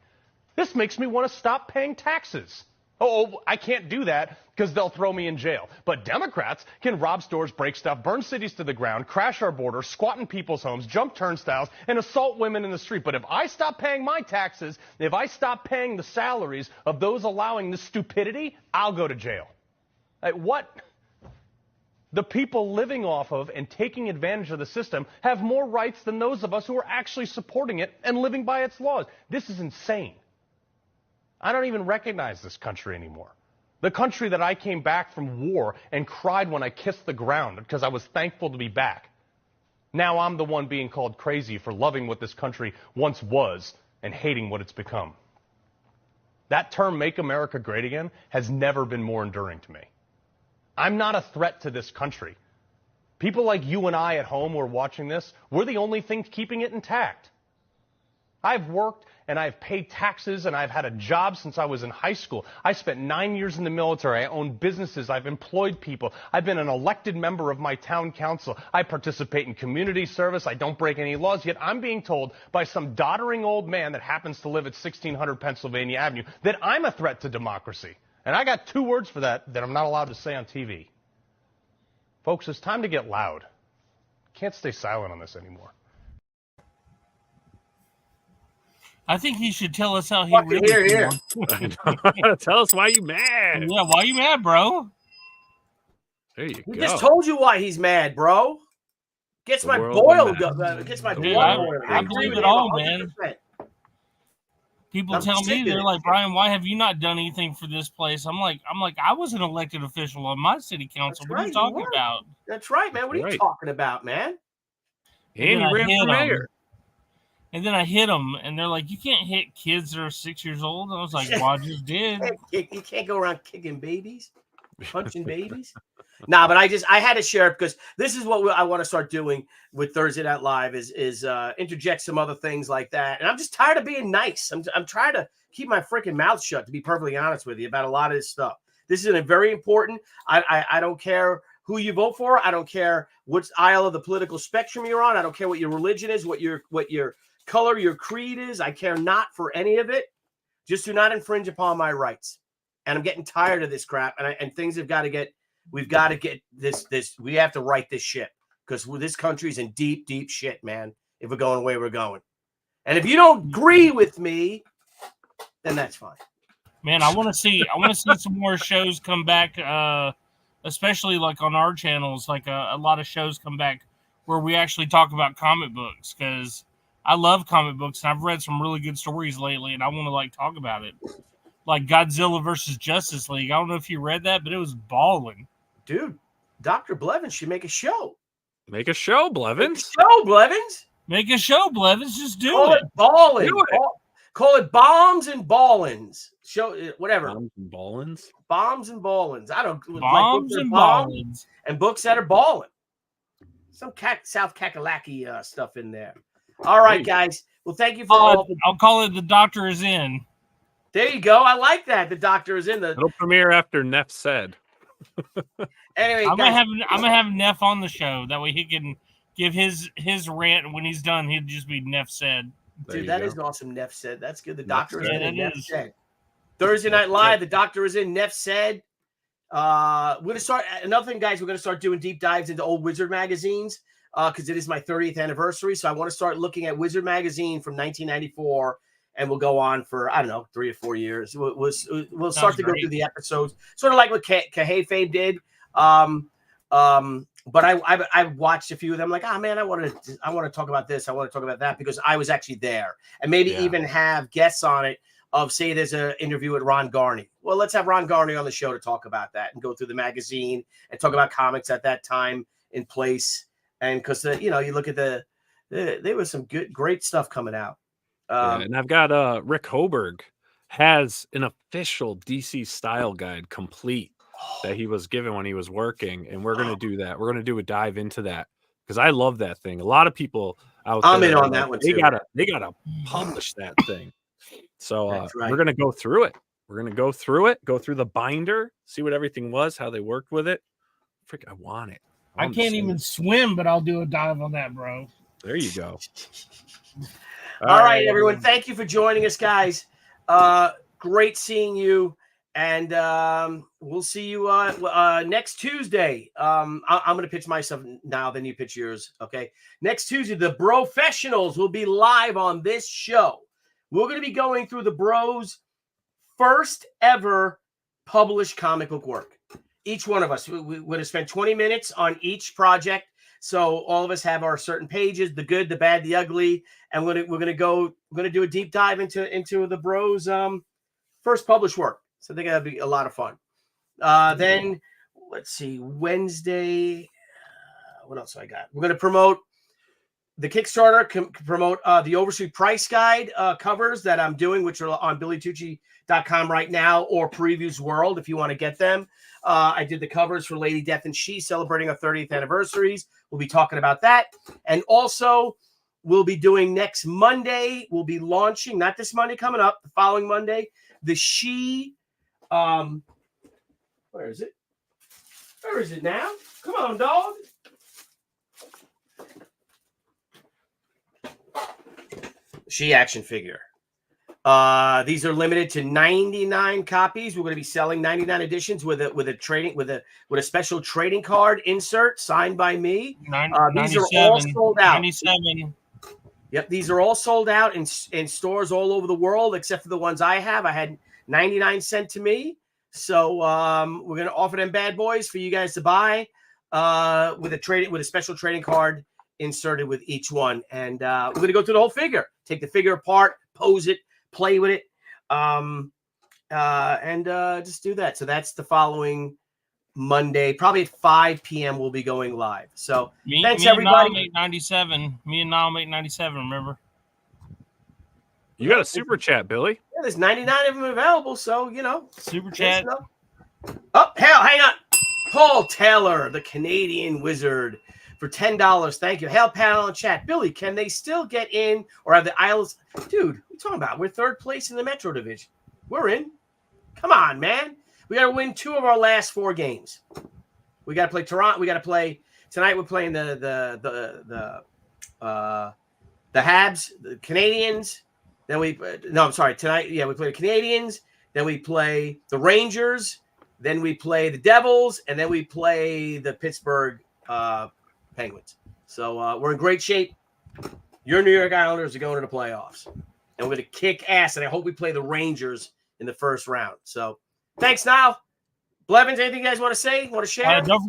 S8: This makes me want to stop paying taxes. Oh, I can't do that because they'll throw me in jail. But Democrats can rob stores, break stuff, burn cities to the ground, crash our border, squat in people's homes, jump turnstiles, and assault women in the street. But if I stop paying my taxes, if I stop paying the salaries of those allowing this stupidity, I'll go to jail. What? The people living off of and taking advantage of the system have more rights than those of us who are actually supporting it and living by its laws. This is insane. I don't even recognize this country anymore. The country that I came back from war and cried when I kissed the ground because I was thankful to be back. Now I'm the one being called crazy for loving what this country once was and hating what it's become. That term, Make America Great Again, has never been more enduring to me. I'm not a threat to this country. People like you and I at home who are watching this, we're the only thing keeping it intact. I've worked and I've paid taxes and I've had a job since I was in high school. I spent 9 years in the military. I own businesses. I've employed people. I've been an elected member of my town council. I participate in community service. I don't break any laws. Yet I'm being told by some doddering old man that happens to live at 1600 Pennsylvania Avenue that I'm a threat to democracy. And I got 2 words for that I'm not allowed to say on TV. Folks, it's time to get loud. Can't stay silent on this anymore.
S5: I think he should tell us how he really feels.
S7: Tell us why you mad.
S5: Yeah, why you mad, bro?
S7: There you go.
S2: He just told you why he's mad, bro. Gets my boil up. Gets my blood boiling.
S5: I believe it all, man. People tell me, they're like, Brian, why have you not done anything for this place? I'm like, I was an elected official on my city council. What are you talking about?
S2: That's right, man. What are you talking about, man?
S7: And you ran for mayor.
S5: And then I hit them, and they're like, you can't hit kids that are 6 years old. And I was like, well, I just did.
S2: You can't go around kicking babies, punching babies. Nah, but I had to share it because this is what I want to start doing with Thursday Night Live is interject some other things like that. And I'm just tired of being nice. I'm trying to keep my freaking mouth shut, to be perfectly honest with you, about a lot of this stuff. This is very important. I don't care who you vote for. I don't care which aisle of the political spectrum you're on. I don't care what your religion is, what your color, your creed is. I care not for any of it. Just do not infringe upon my rights. And I'm getting tired of this crap. And things have got to get. We've got to get this. We have to right this ship because this country's in deep, deep shit, man. If we're going the way we're going, and if you don't agree with me, then that's fine.
S5: Man, I want to see some more shows come back, especially like on our channels. Like a lot of shows come back where we actually talk about comic books because I love comic books and I've read some really good stories lately, and I want to talk about it. Like Godzilla versus Justice League. I don't know if you read that, but it was balling.
S2: Dude, Dr. Blevins should make a show.
S7: Make a show, Blevins.
S5: Make a show, Blevins. Just do
S2: Call
S5: it.
S2: Ballin'. Call it Bombs and Ballins. Show whatever.
S7: Bombs and Ballins.
S2: Bombs and Ballins. I don't
S5: Bombs and Ballins.
S2: And books that are balling. Some South Kakalaki stuff in there. All right, guys. Well, thank you for all.
S5: I'll call it The Doctor Is In.
S2: There you go. I like that. The Doctor is in.
S7: It'll premiere after Neff said.
S2: Anyway,
S5: I'm gonna have Neff on the show. That way he can give his rant, and when he's done, he'll just be Neff said.
S2: Dude, that is awesome. Neff said. That's good. The Doctor is in. Neff said. Thursday Night Live. The Doctor is in. Neff said. We're gonna start another thing, guys. We're gonna start doing deep dives into old Wizard magazines because it is my 30th anniversary. So I want to start looking at Wizard magazine from 1994, and we'll go on for I don't know 3 or 4 years. We'll start to go through the episodes, sort of like what Kahayfabe did. But I watched a few of them. Like, oh man, I want to talk about this. I want to talk about that because I was actually there, and maybe even have guests on it. Of say there's an interview with Ron Garney. Well, let's have Ron Garney on the show to talk about that and go through the magazine and talk about comics at that time in place. And because you look at there was some great stuff coming out.
S7: And I've got Rick Hoberg has an official DC style guide complete that he was given when he was working, and we're gonna do that. We're gonna do a dive into that because I love that thing. A lot of people out there,
S2: I'm in on that one too.
S7: They gotta publish that thing. So
S2: right.
S7: we're going to go through it. We're going to go through it, go through the binder, see what everything was, how they worked with it. Frick, I want it.
S5: I can't even swim, but I'll do a dive on that, bro.
S7: There you go.
S2: All right, everyone. Thank you for joining us, guys. Great seeing you. And we'll see you next Tuesday. I'm going to pitch myself now, then you pitch yours. Okay. Next Tuesday, the Professionals will be live on this show. We're going to be going through the Bros' first ever published comic book work. Each one of us, we're going to spend 20 minutes on each project. So all of us have our certain pages, the good, the bad, the ugly. And we're going to do a deep dive into the Bros' first published work. So I think that'll be a lot of fun. Then let's see, Wednesday. What else I got? We're going to promote the Kickstarter, promote the Overstreet Price Guide covers that I'm doing, which are on BillyTucci.com right now, or Previews World if you want to get them. I did the covers for Lady Death and She celebrating our 30th anniversaries. We'll be talking about that. And also, we'll be doing next Monday, we'll be launching, not this Monday coming up, the following Monday, the She. Where is it? Where is it now? Come on, dog. She action figure. These are limited to 99 copies. We're going to be selling 99 editions with a special trading card insert signed by me. These are all sold out. 97. Yep, these are all sold out in stores all over the world except for the ones I have. I had 99 sent to me. So we're going to offer them bad boys for you guys to buy with a special trading card inserted with each one. And we're going to go through the whole figure. Take the figure apart, pose it, play with it, and just do that. So that's the following Monday, probably at 5 p.m. we'll be going live. So thanks, everybody.
S5: Me and Niall make 97, remember?
S7: You got a super chat, Billy.
S2: Yeah, there's 99 of them available, so,
S5: Super chat.
S2: Oh, hell, hang on. Paul Taylor, the Canadian Wizard, for $10. Thank you. Hail panel and chat. Billy, can they still get in or have the Isles? Dude, what are you talking about? We're third place in the Metro Division. We're in. Come on, man. We got to win 2 of our last 4 games. We got to play Toronto. We got to play tonight. We're playing the Habs, the Canadians. Then tonight, we play the Canadians. Then we play the Rangers. Then we play the Devils, and then we play the Pittsburgh Penguins. So we're in great shape. Your New York Islanders are going to the playoffs, and we're going to kick ass. And I hope we play the Rangers in the first round. So thanks, Niall. Blevins, anything you guys want to say? Want to share?
S5: Don't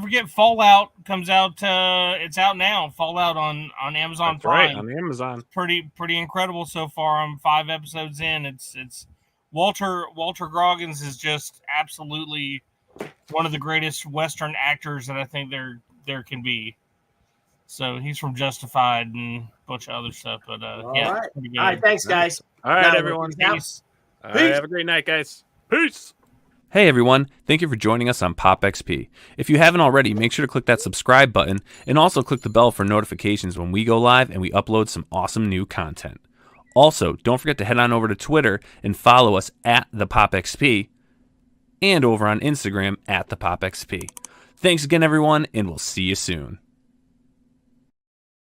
S5: forget, Fallout comes out. It's out now. Fallout on Amazon Prime.
S7: Right, on Amazon.
S5: Pretty incredible so far. I'm 5 episodes in. It's Walter Goggins is just absolutely one of the greatest Western actors that I think there can be. So he's from Justified and a bunch of other stuff. But
S2: all right. Pretty good. All right, thanks, guys.
S7: All right, everyone.
S5: Peace.
S7: All right, have a great night, guys. Peace.
S9: Hey everyone, thank you for joining us on Pop XP. If you haven't already, make sure to click that subscribe button and also click the bell for notifications when we go live and we upload some awesome new content. Also, don't forget to head on over to Twitter and follow us at the Pop XP and over on Instagram at the Pop XP. Thanks again everyone, and we'll see you soon.